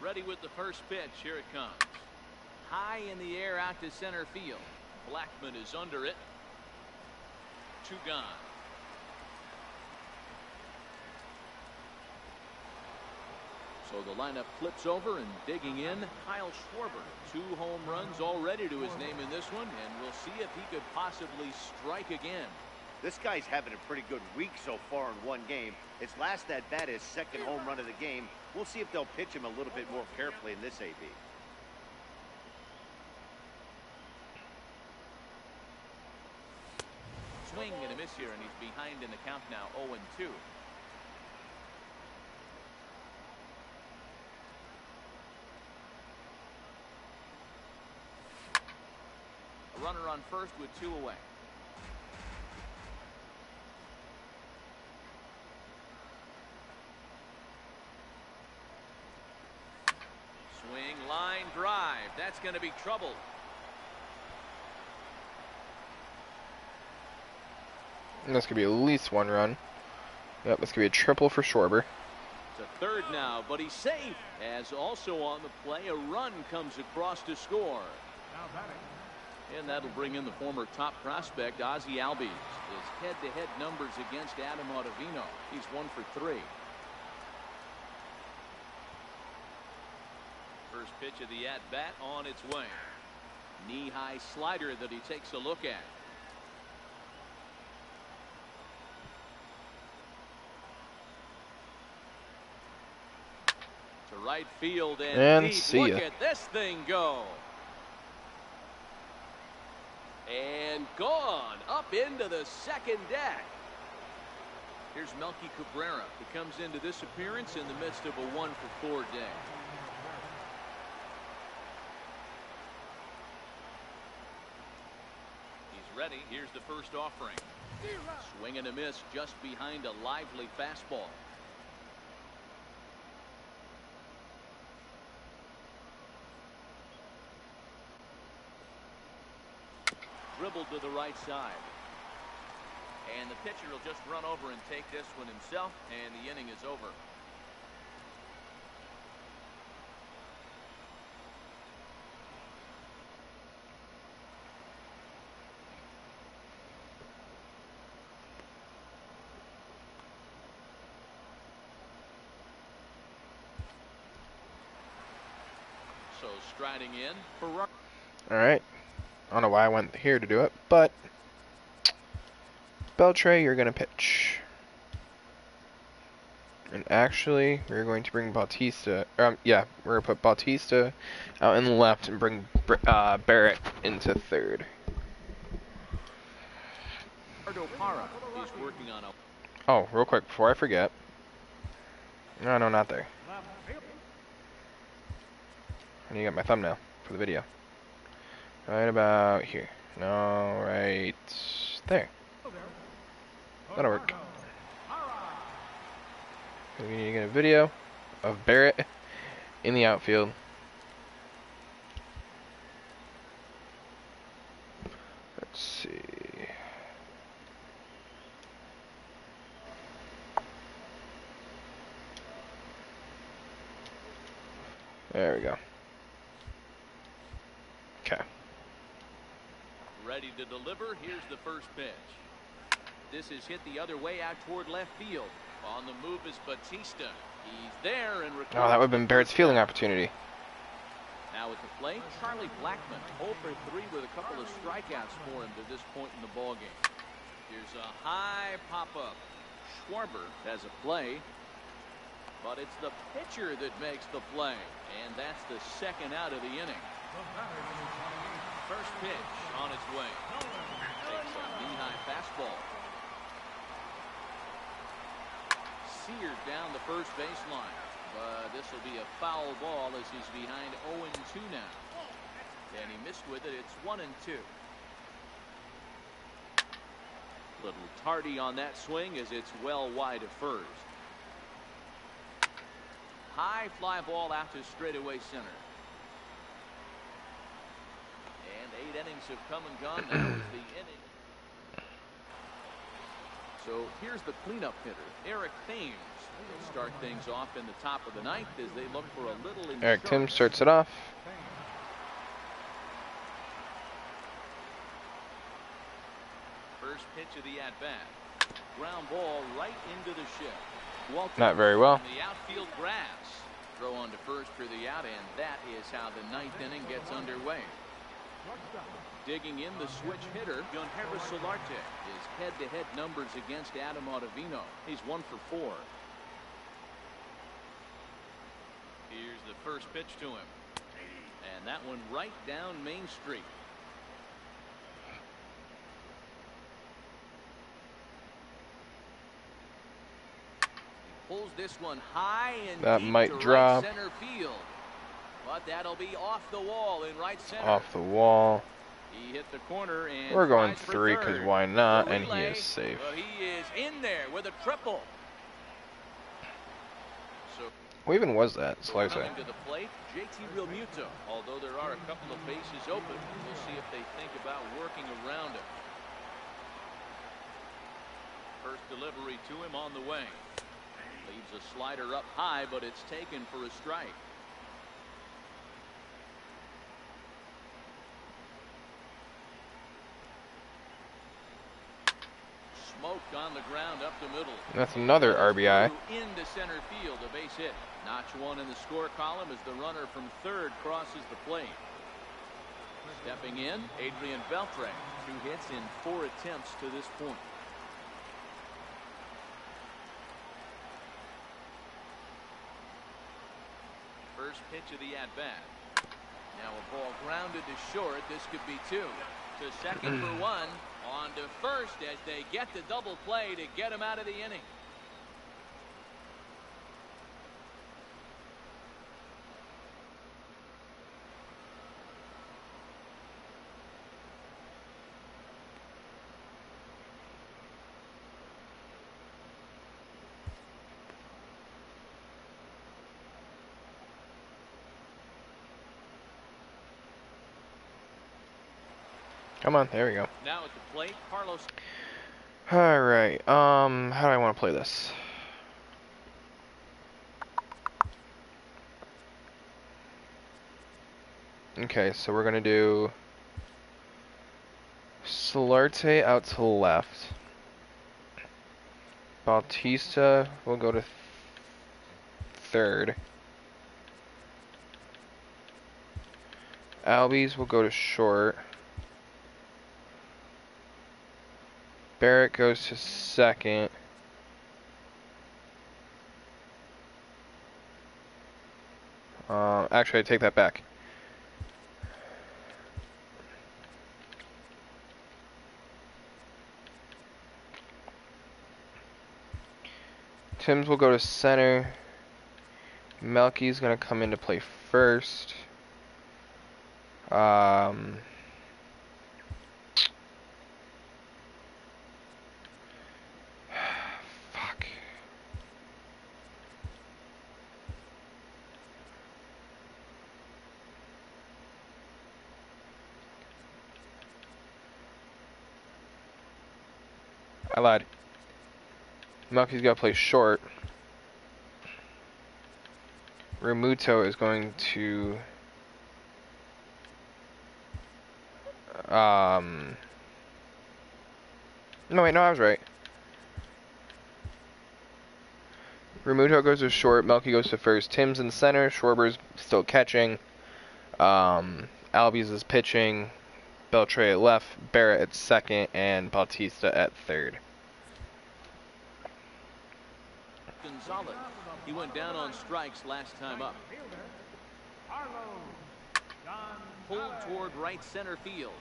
Ready with the first pitch. Here it comes. High in the air out to center field. Blackman is under it. 2 gone. So the lineup flips over, and digging in, Kyle Schwarber. 2 home runs already to his name in this one, and we'll see if he could possibly strike again. This guy's having a pretty good week so far in one game. His last at bat, his 2nd home run of the game. We'll see if they'll pitch him a little bit more carefully in this AB. Swing and a miss here, and he's behind in the count now, 0-2. A runner on first with 2 away. Swing, line drive. That's going to be trouble. And this could be at least 1 run. Yep, this could be a triple for Schwarber. It's a third now, but he's safe. As also on the play, a run comes across to score. Now batting. And that'll bring in the former top prospect, Ozzie Albies. His head-to-head numbers against Adam Ottavino. He's 1 for 3. First pitch of the at-bat on its way. Knee-high slider that he takes a look at. To right field and deep. see Look ya. at this thing go. And gone up into the second deck. Here's Melky Cabrera, who comes into this appearance in the midst of a 1 for 4 day. He's ready. Here's the first offering. Swing and a miss just behind a lively fastball. Dribbled to the right side. And the pitcher will just run over and take this one himself, and the inning is over. So striding in for run. All right. I don't know why I went here to do it, but Beltre, you're going to pitch. And actually, we're going to bring Bautista. Yeah, we're going to put Bautista out in the left and bring Barrett into third. Gerardo Parra is working on a. Oh, real quick, before I forget. No, not there. I need to get my thumbnail for the video. Right about here. No, right there. That'll work. We need to get a video of Barrett in the outfield. Let's see. There we go. Okay. Ready to deliver. Here's the first pitch. This is hit the other way out toward left field. On the move is Bautista. He's there and returns. Oh, that would have been Barrett's fielding opportunity. Now at the plate, Charlie Blackmon, 0 for 3 with a couple of strikeouts for him to this point in the ballgame. Here's a high pop-up. Schwarber has a play, but it's the pitcher that makes the play, and that's the second out of the inning. First pitch on its way. Takes a knee-high fastball. Seared down the first baseline, but this will be a foul ball as he's behind 0-2 now. And he missed with it. It's 1-2. Little tardy on that swing as it's well wide of first. High fly ball out to straightaway center. And 8 innings have come and gone. Now is the inning. So here's the cleanup hitter, Eric Thames. They'll start things off in the top of the ninth as they look for a little insurance. Eric Thames starts it off. First pitch of the at-bat. Ground ball right into the shift. Not very well. The outfield grass. Throw on to first for the out, and that is how the ninth inning gets underway. Digging in, the switch hitter, Gerardo Parra. His head-to-head numbers against Adam Ottavino. He's 1 for 4. Here's the first pitch to him. And that one right down Main Street. He pulls this one high and that deep might to drop. right center field. But that'll be off the wall in right center. Off the wall. He hit the corner and We're going tries for 3 because third. why not? The And he relay, is safe. but he is in there with a triple. So What even was that? Slicer. coming to the plate, JT Realmuto. Although there are a couple of bases open, we'll see if they think about working around it. First delivery to him on the way. Leaves a slider up high, but it's taken for a strike. Smoked on the ground up the middle. That's another RBI. Into center field, a base hit. Notch 1 in the score column as the runner from third crosses the plate. Stepping in, Adrian Beltre. 2 hits in 4 attempts to this point. First pitch of the at-bat. Now a ball grounded to short. This could be 2. To second for 1. On to first as they get the double play to get him out of the inning. Come on, there we go. Now at the plate, Carlos. Alright, how do I want to play this? Okay, so we're gonna do Solarte out to the left. Bautista will go to third. Albies will go to short. Barrett goes to second. Actually, I take that back. Thames will go to center. Melky's gonna come in to play first. Fuck. I lied. Melky's got to play short. Realmuto is going to no wait, no, I was right. Realmuto goes to short, Melky goes to first, Tim's in center, Schwarber's still catching, Albies is pitching, Beltre at left, Barrett at second, and Bautista at third. Gonzalez. He went down on strikes last time up. Pulled toward right center field.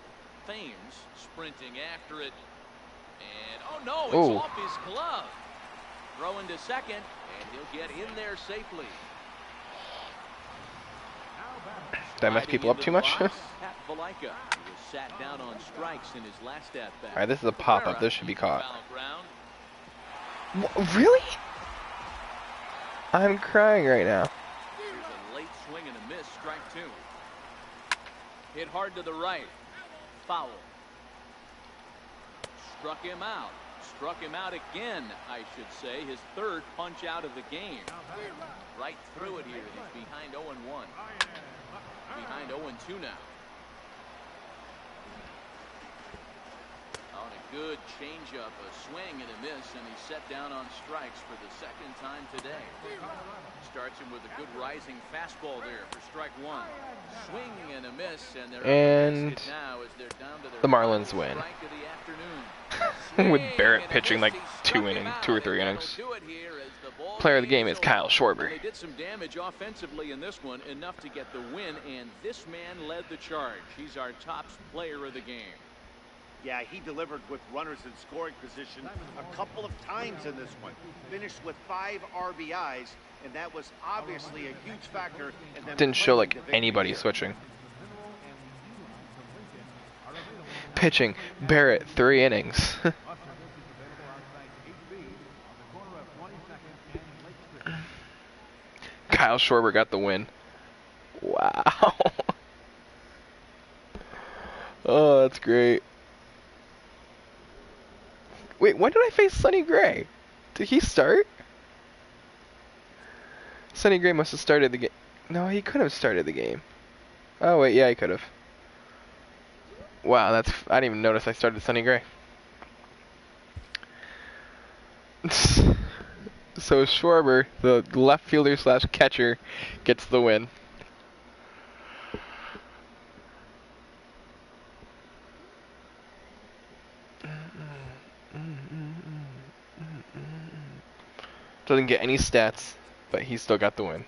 Thames sprinting after it. And, oh no, it's off his glove. Throwing to second, and he'll get in there safely. Did I mess people up too much? Pat Valika, who was sat down on strikes in his last at-bat. Alright, this is a pop-up. This should be caught. Ground. Really? I'm crying right now. Here's a late swing and a miss, strike 2. Hit hard to the right. Foul. Struck him out. Struck him out again, I should say. His third punch out of the game. Right through it here. He's behind 0-1. Behind 0-2 now. On a good changeup, a swing and a miss, and he's set down on strikes for the second time today. Starts him with a good rising fastball there for strike one. Swing and a miss, and they're And now as they're down to their the Marlins win. strike of the afternoon. With Barrett Swing and a pitching miss, like he struck him out, two or and three that'll innings. do it here as the ball Player of the game is is Kyle over. Schwarber. They did some damage offensively in this one, enough to get the win, and this man led the charge. He's our top player of the game. Yeah, he delivered with runners in scoring position a couple of times in this one. Finished with 5 RBIs, and that was obviously a huge factor in them Didn't show like claiming the victory anybody here. switching. Pitching, Barrett, 3 innings. Kyle Schwarber got the win. Wow. Oh, that's great. Wait, when did I face Sonny Gray? Did he start? Sonny Gray must have started the game. No, he could have started the game. Oh, wait, yeah, he could have. Wow, that's... I didn't even notice I started Sonny Gray. So Schwarber, the left fielder / catcher, gets the win. Doesn't get any stats, but he still got the win.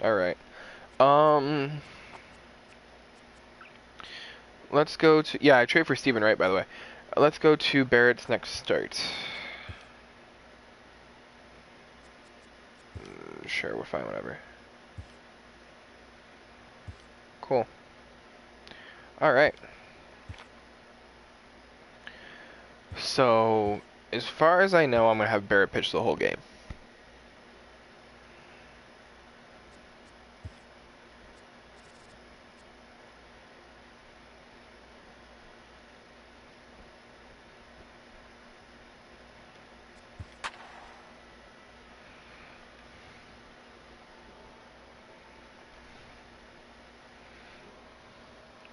All right. Let's go to... Yeah, I trade for Steven Wright, by the way. Let's go to Barrett's next start. Sure, we're fine, whatever. Cool. Alright. So, as far as I know, I'm going to have Barrett pitch the whole game.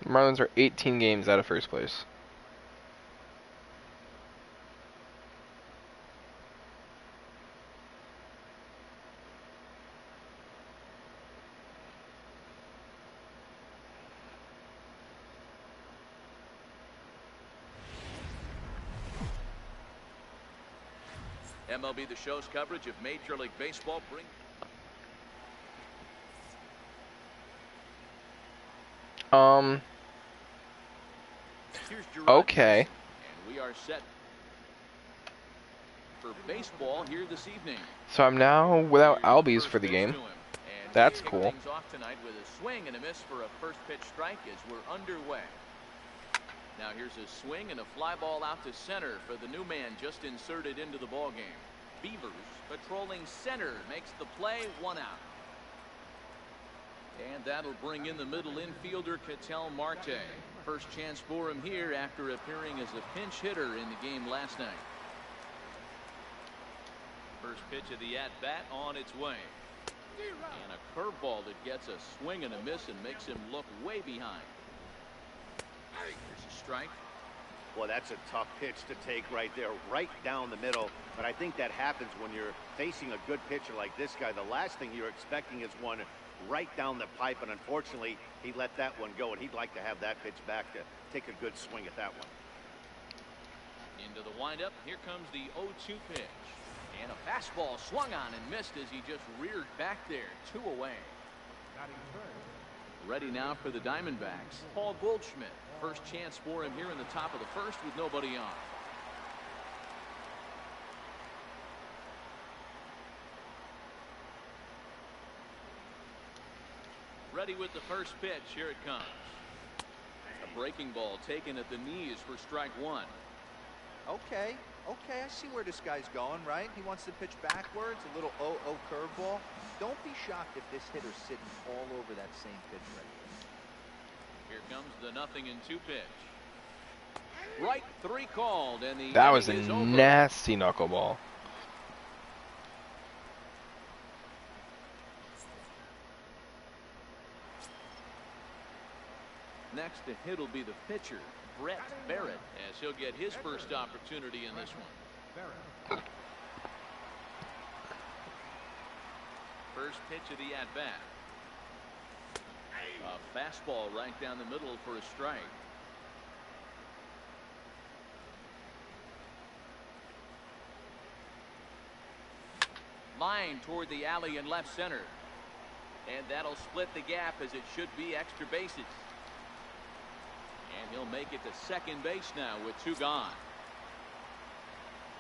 Marlins are 18 games out of first place. MLB The Show's coverage of Major League Baseball brings... Here's Gerardo, Okay. and we are set for baseball here this evening. So I'm now without Albies for the game. That's cool. Things off tonight with a swing and a miss for a first pitch strike as we're underway. Now here's a swing and a fly ball out to center for the new man just inserted into the ball game. Beavers patrolling center makes the play, 1 out. And that'll bring in the middle infielder Cattell Marte. First chance for him here after appearing as a pinch hitter in the game last night. First pitch of the at-bat on its way. And a curveball that gets a swing and a miss and makes him look way behind. Here's a strike. Well, that's a tough pitch to take right there, right down the middle. But I think that happens when you're facing a good pitcher like this guy. The last thing you're expecting is one right down the pipe, and unfortunately, he let that one go, and he'd like to have that pitch back to take a good swing at that one. Into the windup, here comes the 0-2 pitch. And a fastball swung on and missed as he just reared back there, 2 away. Ready now for the Diamondbacks. Paul Goldschmidt. First chance for him here in the top of the first with nobody on. Ready with the first pitch. Here it comes. A breaking ball taken at the knees for strike 1. Okay, I see where this guy's going, right? He wants to pitch backwards, a little 0-0 curveball. Don't be shocked if this hitter's sitting all over that same pitch right there. Here comes the 0-2 pitch. Strike 3 called, and the That was a inning is over. nasty knuckleball. Next to hit will be the pitcher, Barrett, as he'll get his first opportunity in this one. First pitch of the at-bat. A fastball right down the middle for a strike. Line toward the alley in left center. And that'll split the gap, as it should be extra bases. And he'll make it to second base now with 2 gone.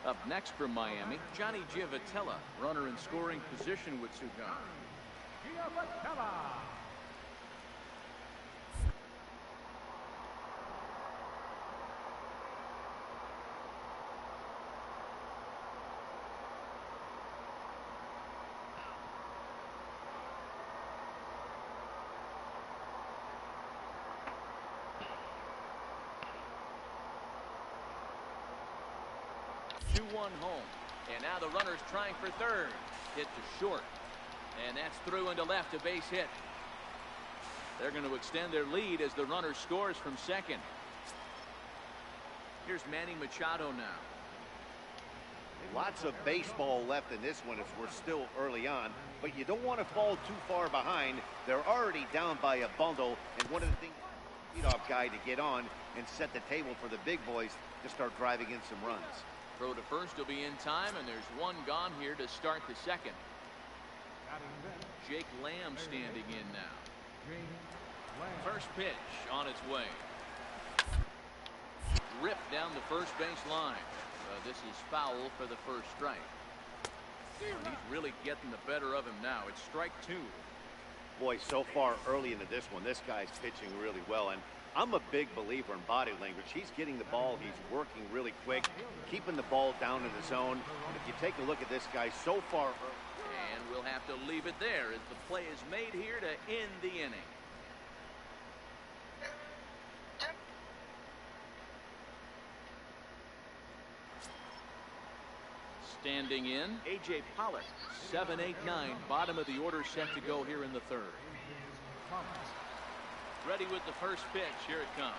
Up next from Miami, Johnny Giavotella, runner in scoring position with 2 gone. Giavotella. Home, and now the runner's trying for third. Hit to short, and that's through into left, a base hit. They're going to extend their lead as the runner scores from second. Here's Manny Machado now. Lots of baseball left in this one as we're still early on, but you don't want to fall too far behind. They're already down by a bundle, and one of the things, leadoff guy to get on and set the table for the big boys to start driving in some runs. Throw to first will be in time, and there's 1 gone here to start the second. Jake Lamb standing in now. First pitch on its way. Ripped down the first base line. This is foul for the first strike. He's really getting the better of him now. It's strike 2. Boy, so far early into this one, this guy's pitching really well, and I'm a big believer in body language. He's getting the ball. He's working really quick, keeping the ball down in the zone. And if you take a look at this guy so far. And we'll have to leave it there as the play is made here to end the inning. Standing in, A.J. Pollock, 7, 8, 9, bottom of the order set to go here in the third. Ready with the first pitch. Here it comes.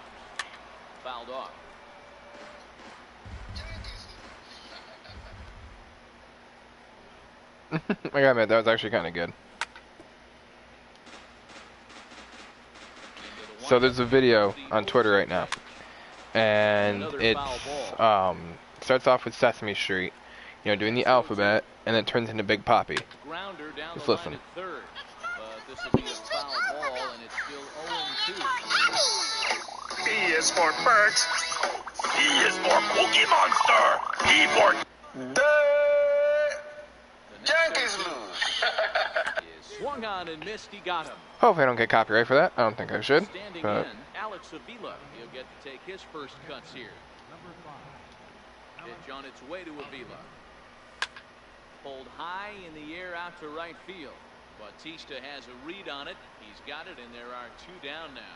Fouled off. I gotta admit, that was actually kind of good. So there's a video on Twitter right now, and it's starts off with Sesame Street, you know, doing the alphabet, and then it turns into Big Papi. Just listen. This will be a foul ball, and it's still 0-2. B is for Bert. C is for Cookie Monster. P for Yankees lose. Swung on and missed. He got him. Hopefully I don't get copyright for that. I don't think I should. Standing But in, Alex Avila. He'll get to take his first cuts here. Pitch on its way to Avila. Pulled high in the air out to right field. Bautista has a read on it. He's got it, and there are 2 down now.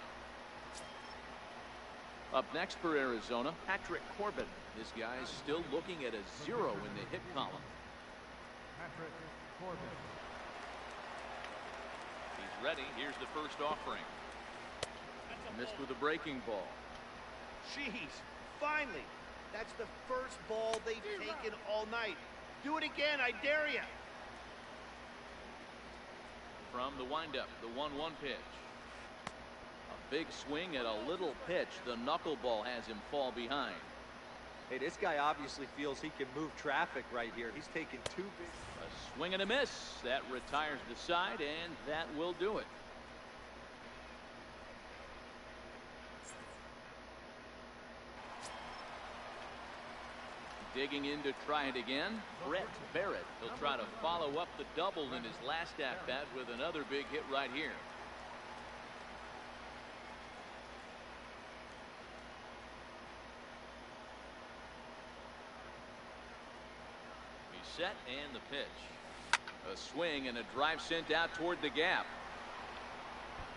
Up next for Arizona, Patrick Corbin. This guy's still looking at a 0 in the hit column. Patrick Corbin. He's ready. Here's the first offering. Missed with a breaking ball. Jeez, finally. That's the first ball they've taken all night. Do it again, I dare you. From the windup, the 1-1 pitch. A big swing at a little pitch. The knuckleball has him fall behind. Hey, this guy obviously feels he can move traffic right here. He's taking 2 big. A swing and a miss. That retires the side, and that will do it. Digging in to try it again, Barrett. He'll try to follow up the double in his last at-bat with another big hit right here. He's set, and the pitch. A swing and a drive sent out toward the gap.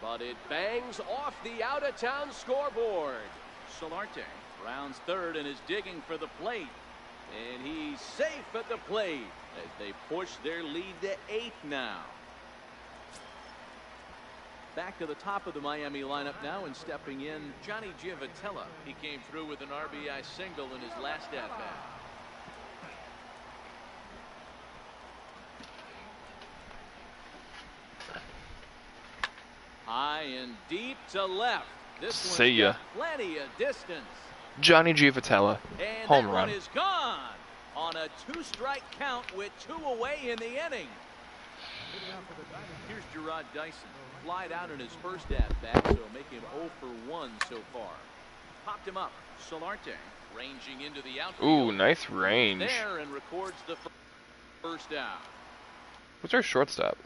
But it bangs off the out-of-town scoreboard. Solarte Rounds third and is digging for the plate. And he's safe at the plate as they push their lead to 8 now. Back to the top of the Miami lineup now, and stepping in, Johnny Giavotella. He came through with an RBI single in his last at-bat. High and deep to left. This See ya. Plenty of distance. Johnny Giavotella, And home that run. one is gone on a 2-strike count with 2 away in the inning. Here's Gerard Dyson. Flied out in his first at-bat, so make him 0 for 1 so far. Popped him up. Solarte ranging into the outfield. Ooh, nice range. There and records the first out. What's our shortstop?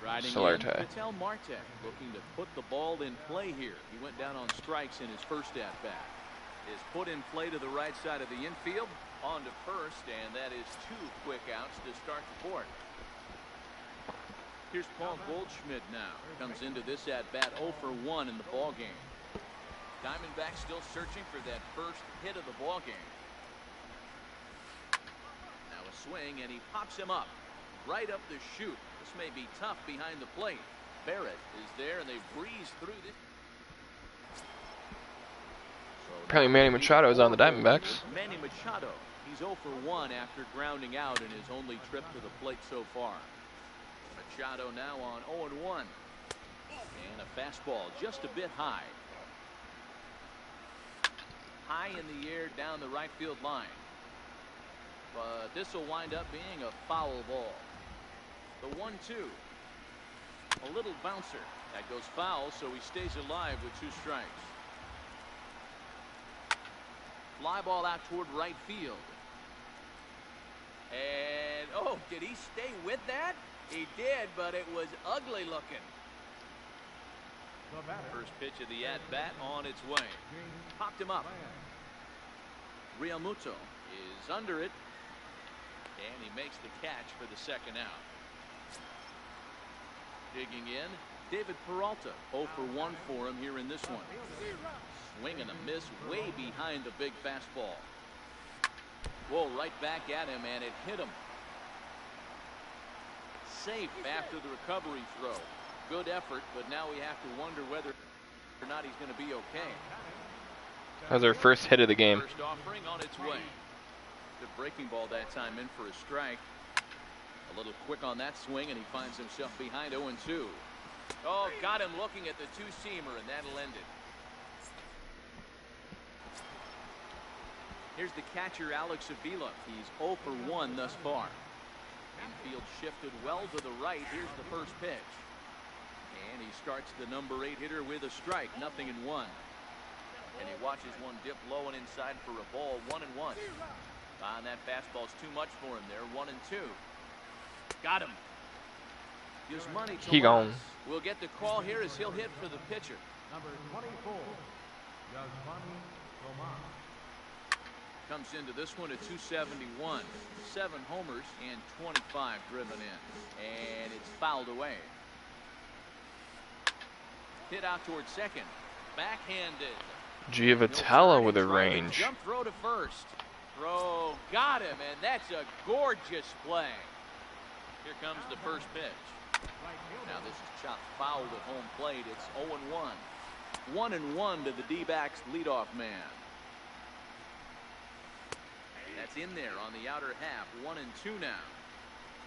Riding Solarte. in, Cattell Marte looking to put the ball in play here. He went down on strikes in his first at-bat. Is put in play to the right side of the infield. On to first, and that is 2 quick outs to start the fourth. Here's Paul Goldschmidt now. Comes into this at-bat 0 for 1 in the ballgame. Diamondbacks still searching for that first hit of the ballgame. Now a swing, and he pops him up. Right up the chute. This may be tough behind the plate. Barrett is there, and they breeze through this. So Apparently Manny Machado is on the Diamondbacks. Manny Machado. He's 0 for 1 after grounding out in his only trip to the plate so far. Machado now on 0-1. And a fastball just a bit high. High in the air down the right field line. But this will wind up being a foul ball. The 1-2. A little bouncer. That goes foul, so he stays alive with 2 strikes. Fly ball out toward right field. And, oh, did he stay with that? He did, but it was ugly looking. First pitch of the at-bat on its way. Popped him up. Realmuto is under it. And he makes the catch for the second out. Digging in, David Peralta. 0 for 1 for him here in this one. Swing and a miss way behind the big fastball. Whoa, right back at him, and it hit him. Safe after the recovery throw. Good effort, but now we have to wonder whether or not he's going to be okay. That was our first hit of the game. First offering on its way. The breaking ball that time in for a strike. A little quick on that swing, and he finds himself behind 0-2. Oh, got him looking at the 2-seamer, and that'll end it. Here's the catcher, Alex Avila. He's 0 for 1 thus far. Infield shifted well to the right. Here's the first pitch. And he starts the number 8 hitter with a strike. 0-1. And he watches one dip low and inside for a ball. 1-1. And that fastball's too much for him there. 1-2. Got him. Gives money to He gone. We'll get the call here as he'll hit for the pitcher. Number 24, Giovanni Roman. Comes into this one at 271. 7 homers and 25 driven in. And it's fouled away. Hit out towards second. Backhanded. Giavotella with a range. Jump throw to first. Throw got him, and that's a gorgeous play. Here comes the first pitch. Now this is chopped foul at home plate. It's 0-1. 1-1 to the D-backs leadoff man. That's in there on the outer half. 1-2 now.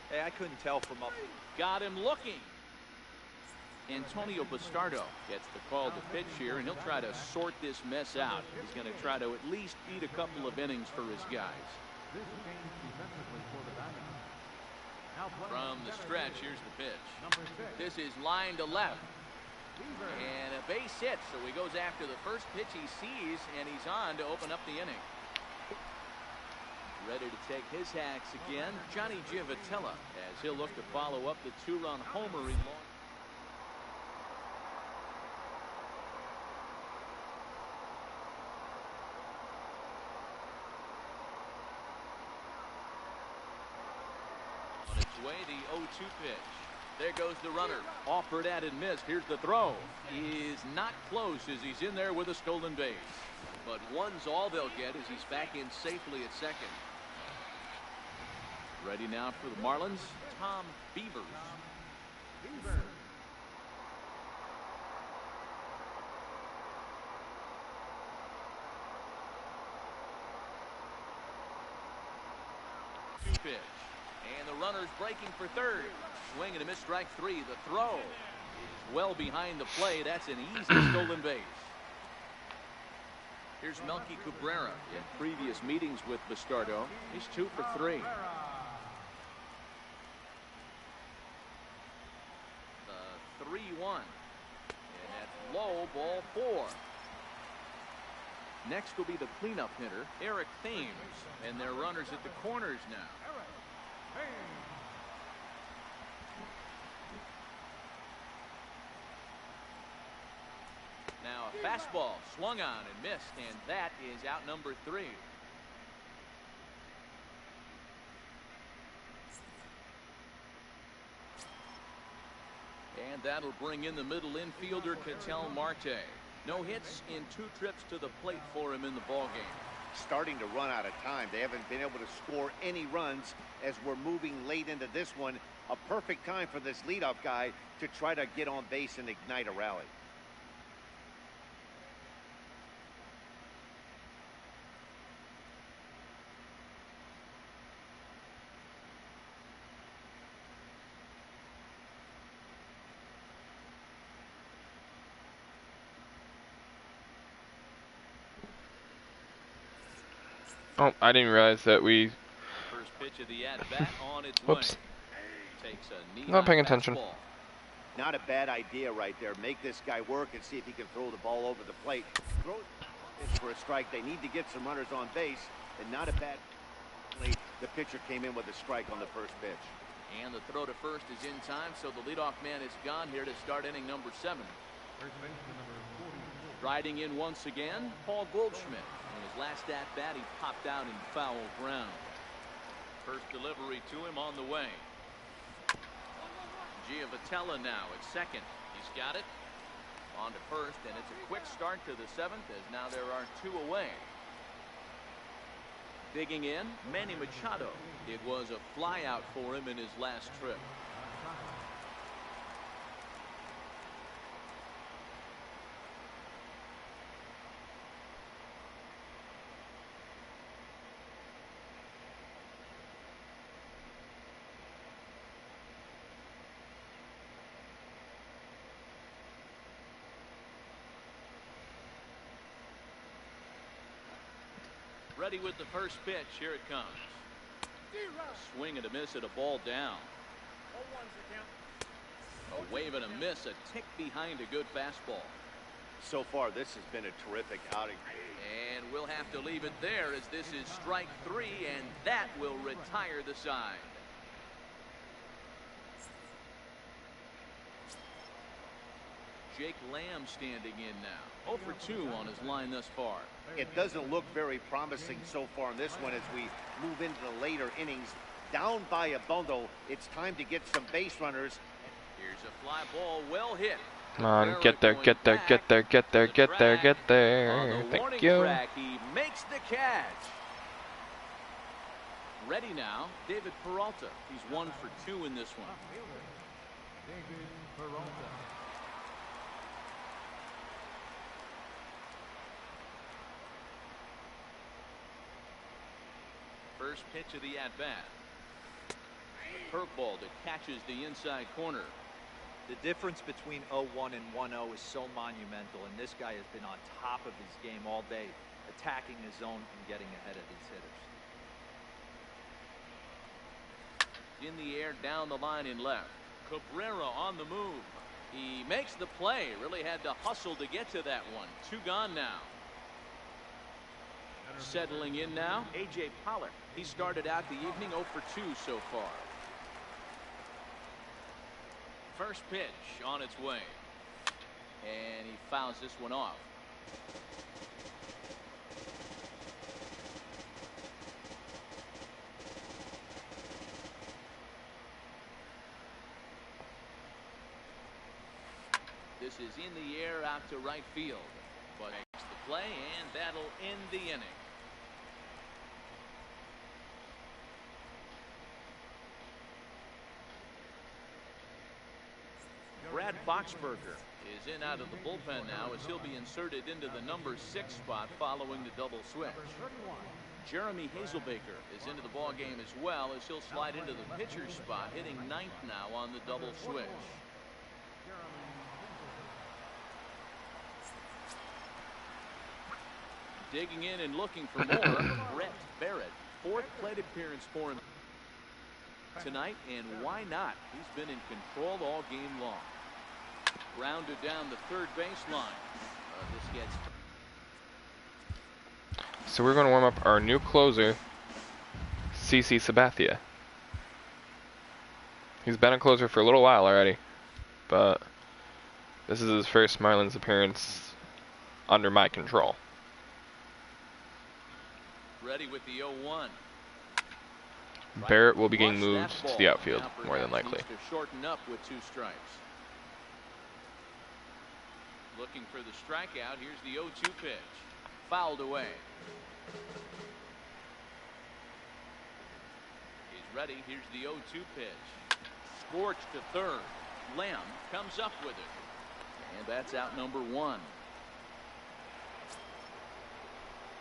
Hey, I couldn't tell from up. Got him looking. Antonio Bastardo gets the call to pitch here, and he'll try to sort this mess out. He's going to try to at least eat a couple of innings for his guys. This game defensively for the Diamondbacks. Now From the stretch, here's the pitch. number 6, This is line to left. Beaver. And a base hit, so he goes after the first pitch he sees, and he's on to open up the inning. Ready to take his hacks again, Johnny Giavotella, as he'll look to follow up the 2-run homer he launched. On its way, the 0-2 pitch. There goes the runner. Offered at and missed. Here's the throw. He is not close as he's in there with a stolen base. But one's all they'll get as he's back in safely at second. Ready now for the Marlins, Tom Beavers. Pitch. And the runner's breaking for third. Swing and a miss, strike three. The throw is well behind the play. That's an easy stolen base. Here's Melky Cabrera. In previous meetings with Bastardo, he's 2 for 3. The 3-1. And that's low, ball 4. Next will be the cleanup hitter, Eric Thames. And their runners at the corners now. Now a fastball swung on and missed, and that is out number 3. And that'll bring in the middle infielder, Cattell Marte. No hits in 2 trips to the plate for him in the ballgame. Starting to run out of time. They haven't been able to score any runs as we're moving late into this one. A perfect time for this leadoff guy to try to get on base and ignite a rally. Oh, I didn't realize that we. First pitch of the at-bat on its Whoops. way. Takes a knee Not paying high attention. fastball. Not a bad idea right there. Make this guy work and see if he can throw the ball over the plate. Throw it for a strike. They need to get some runners on base, and not a bad play. The pitcher came in with a strike on the first pitch. And the throw to first is in time, so the leadoff man is gone here to start inning number 7. Riding in once again, Paul Goldschmidt. In his last at-bat, he popped out in foul ground. First delivery to him on the way. Giavotella now at second. He's got it. On to first, and it's a quick start to the 7th as now there are 2 away. Digging in, Manny Machado. It was a flyout for him in his last trip. Ready with the first pitch. Here it comes. Swing and a miss at a ball down. A wave and a miss, a tick behind a good fastball. So far, this has been a terrific outing. And we'll have to leave it there as this is strike 3, and that will retire the side. Jake Lamb standing in now. 0 for 2 on his line thus far. It doesn't look very promising so far in this one as we move into the later innings. Down by a bundle, it's time to get some base runners. Here's a fly ball, well hit. Come on, get there, get there, get there, get there, get there, get there. Thank you. Track, he makes the catch. Ready now, David Peralta. He's 1 for 2 in this one. David Peralta. First pitch of the at-bat. Curveball that catches the inside corner. The difference between 0-1 and 1-0 is so monumental, and this guy has been on top of his game all day, attacking his zone and getting ahead of these hitters. In the air, down the line in left. Cabrera on the move. He makes the play. Really had to hustle to get to that one. 2 gone now. Settling in now, A.J. Pollock. He started out the evening 0 for 2 so far. First pitch on its way. And he fouls this one off. This is in the air out to right field. But makes the play, and that'll end the inning. Brad Boxberger is in out of the bullpen now as he'll be inserted into the number 6 spot following the double switch. Jeremy Hazelbaker is into the ball game as well as he'll slide into the pitcher's spot, hitting 9th now on the double switch. Digging in and looking for more, Brett Barrett, 4th plate appearance for him tonight, and why not? He's been in control all game long. Rounded down the third baseline. This gets. So we're going to warm up our new closer, CC Sabathia. He's been a closer for a little while already, but this is his first Marlins appearance under my control. Ready with the 0-1. Barrett will be getting moved to the outfield, more than likely. To shorten up with 2 strikes. Looking for the strikeout. Here's the 0-2 pitch. Fouled away. He's ready. Here's the 0-2 pitch. Scorched to third. Lamb comes up with it. And that's out number 1.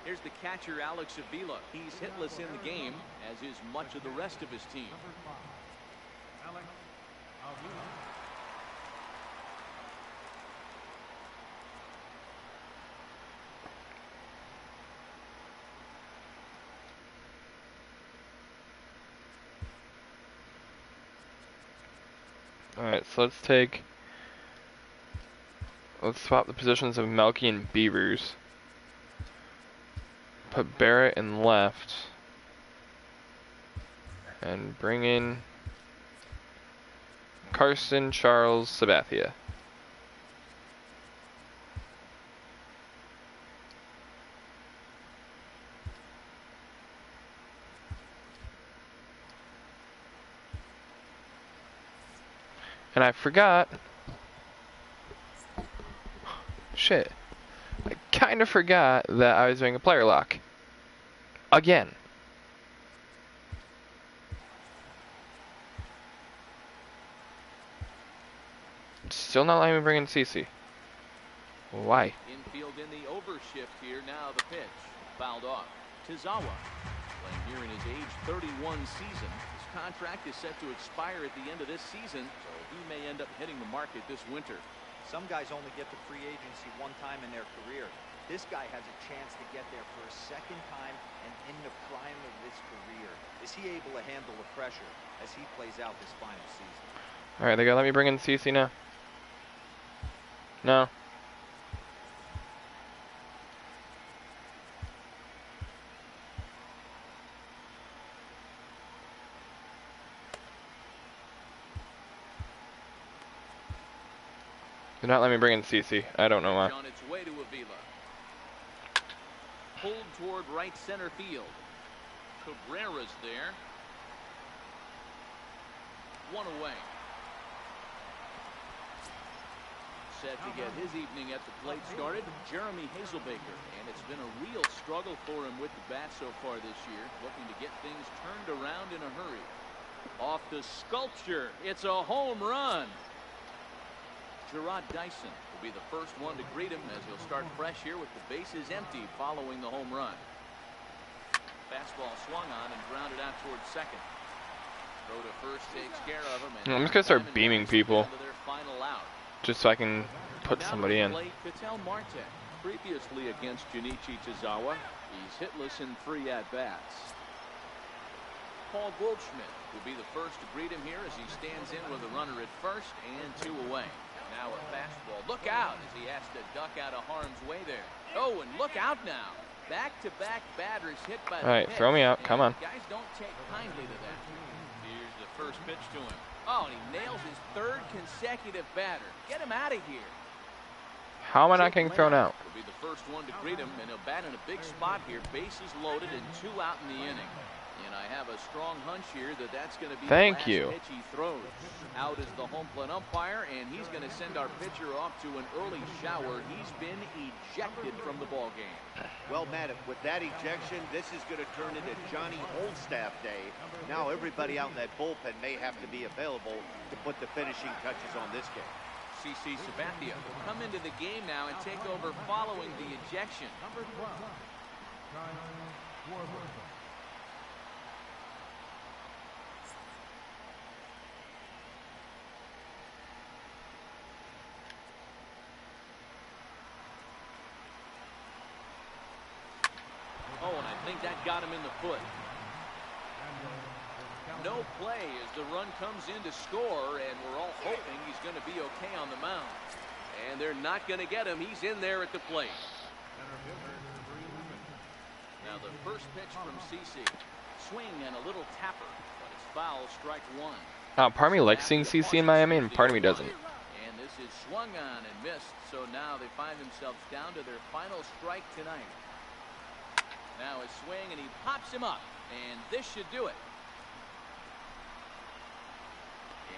Here's the catcher, Alex Avila. He's hitless in the game, as is much of the rest of his team. Alex Avila. Alright, so let's swap the positions of Melky and Beavers. Put Barrett in left. And bring in Carson Charles Sabathia. And I forgot. Shit. I kind of forgot that I was doing a player lock. Again. Still not letting me bring in CC. Why? Infield in the overshift here. Now the pitch. Fouled off. Tazawa. Playing here in his age 31 season. His contract is set to expire at the end of this season, so he may end up hitting the market this winter. Some guys only get to free agency one time in their career. This guy has a chance to get there for a second time and in the prime of his career. Is he able to handle the pressure as he plays out this final season? Alright, they gotta let me bring in CC now. No. They're not letting me bring in CC. I don't know why. On its way to Avila. Pulled toward right center field. Cabrera's there. One away. Set to get his evening at the plate started, Jeremy Hazelbaker. And it's been a real struggle for him with the bat so far this year. Looking to get things turned around in a hurry. Off the sculpture. It's a home run. Gerard Dyson will be the first one to greet him as he'll start fresh here with the bases empty following the home run. Fastball swung on and grounded out towards second. Throw to first takes care of him. I'm just gonna start beaming people, their final out. just so I can put somebody in. Cattell Marte, previously against Junichi Tazawa, he's hitless in 3 at-bats. Paul Goldschmidt will be the first to greet him here as he stands in with a runner at first and 2 away. Now a fastball. Look out as he has to duck out of harm's way there. Oh, and look out now. Back-to-back batters hit by the Alright, pitch. throw me out. Come on. Guys don't take kindly to that. Here's the first pitch to him. Oh, and he nails his 3rd consecutive batter. Get him out of here. How am I not getting thrown out? Will be the first one to greet him, and he'll bat in a big spot here. Bases loaded and 2 out in the inning. And I have a strong hunch here that that's going to be Thank the last you. pitch he throws. Out is the home plate umpire, and he's going to send our pitcher off to an early shower. He's been ejected from the ball game. Well, Matt, with that ejection, this is going to turn into Johnny Oldstaff Day. Now everybody out in that bullpen may have to be available to put the finishing touches on this game. CC Sabathia will come into the game now and take over following the ejection. Number 12, Kyle Schwarber. Oh, and I think that got him in the foot. No play as the run comes in to score, and we're all hoping he's going to be okay on the mound. And they're not going to get him. He's in there at the plate. Now the first pitch from CC. Swing and a little tapper, but it's foul, strike one. Part of me likes seeing CC in Miami, and part of me doesn't. And this is swung on and missed, so now they find themselves down to their final strike tonight. Now a swing, and he pops him up, and this should do it.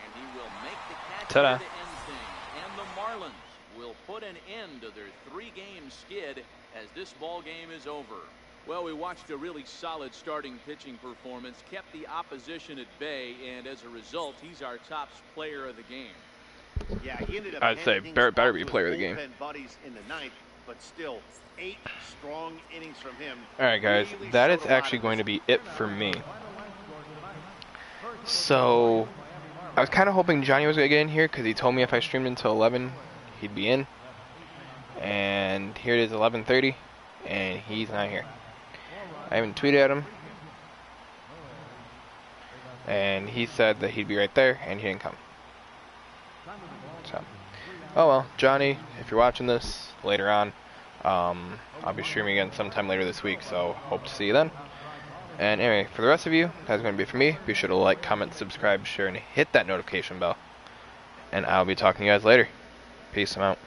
And he will make the catch to end things. And the Marlins will put an end to their 3-game skid as this ball game is over. Well, we watched a really solid starting pitching performance, kept the opposition at bay, and as a result, he's our top player of the game. Yeah, he ended up I'd say Barrett better be player of the game. Buddies in the ninth, but still 8 strong innings from him. Alright guys, that is actually going to be it for me. So, I was kind of hoping Johnny was going to get in here because he told me if I streamed until 11, he'd be in. And here it is 11:30, and he's not here. I haven't tweeted at him. And he said that he'd be right there, and he didn't come. So, oh well, Johnny, if you're watching this later on, I'll be streaming again sometime later this week, so hope to see you then. And anyway, for the rest of you, that's going to be it for me. Be sure to like, comment, subscribe, share, and hit that notification bell. And I'll be talking to you guys later. Peace, I'm out.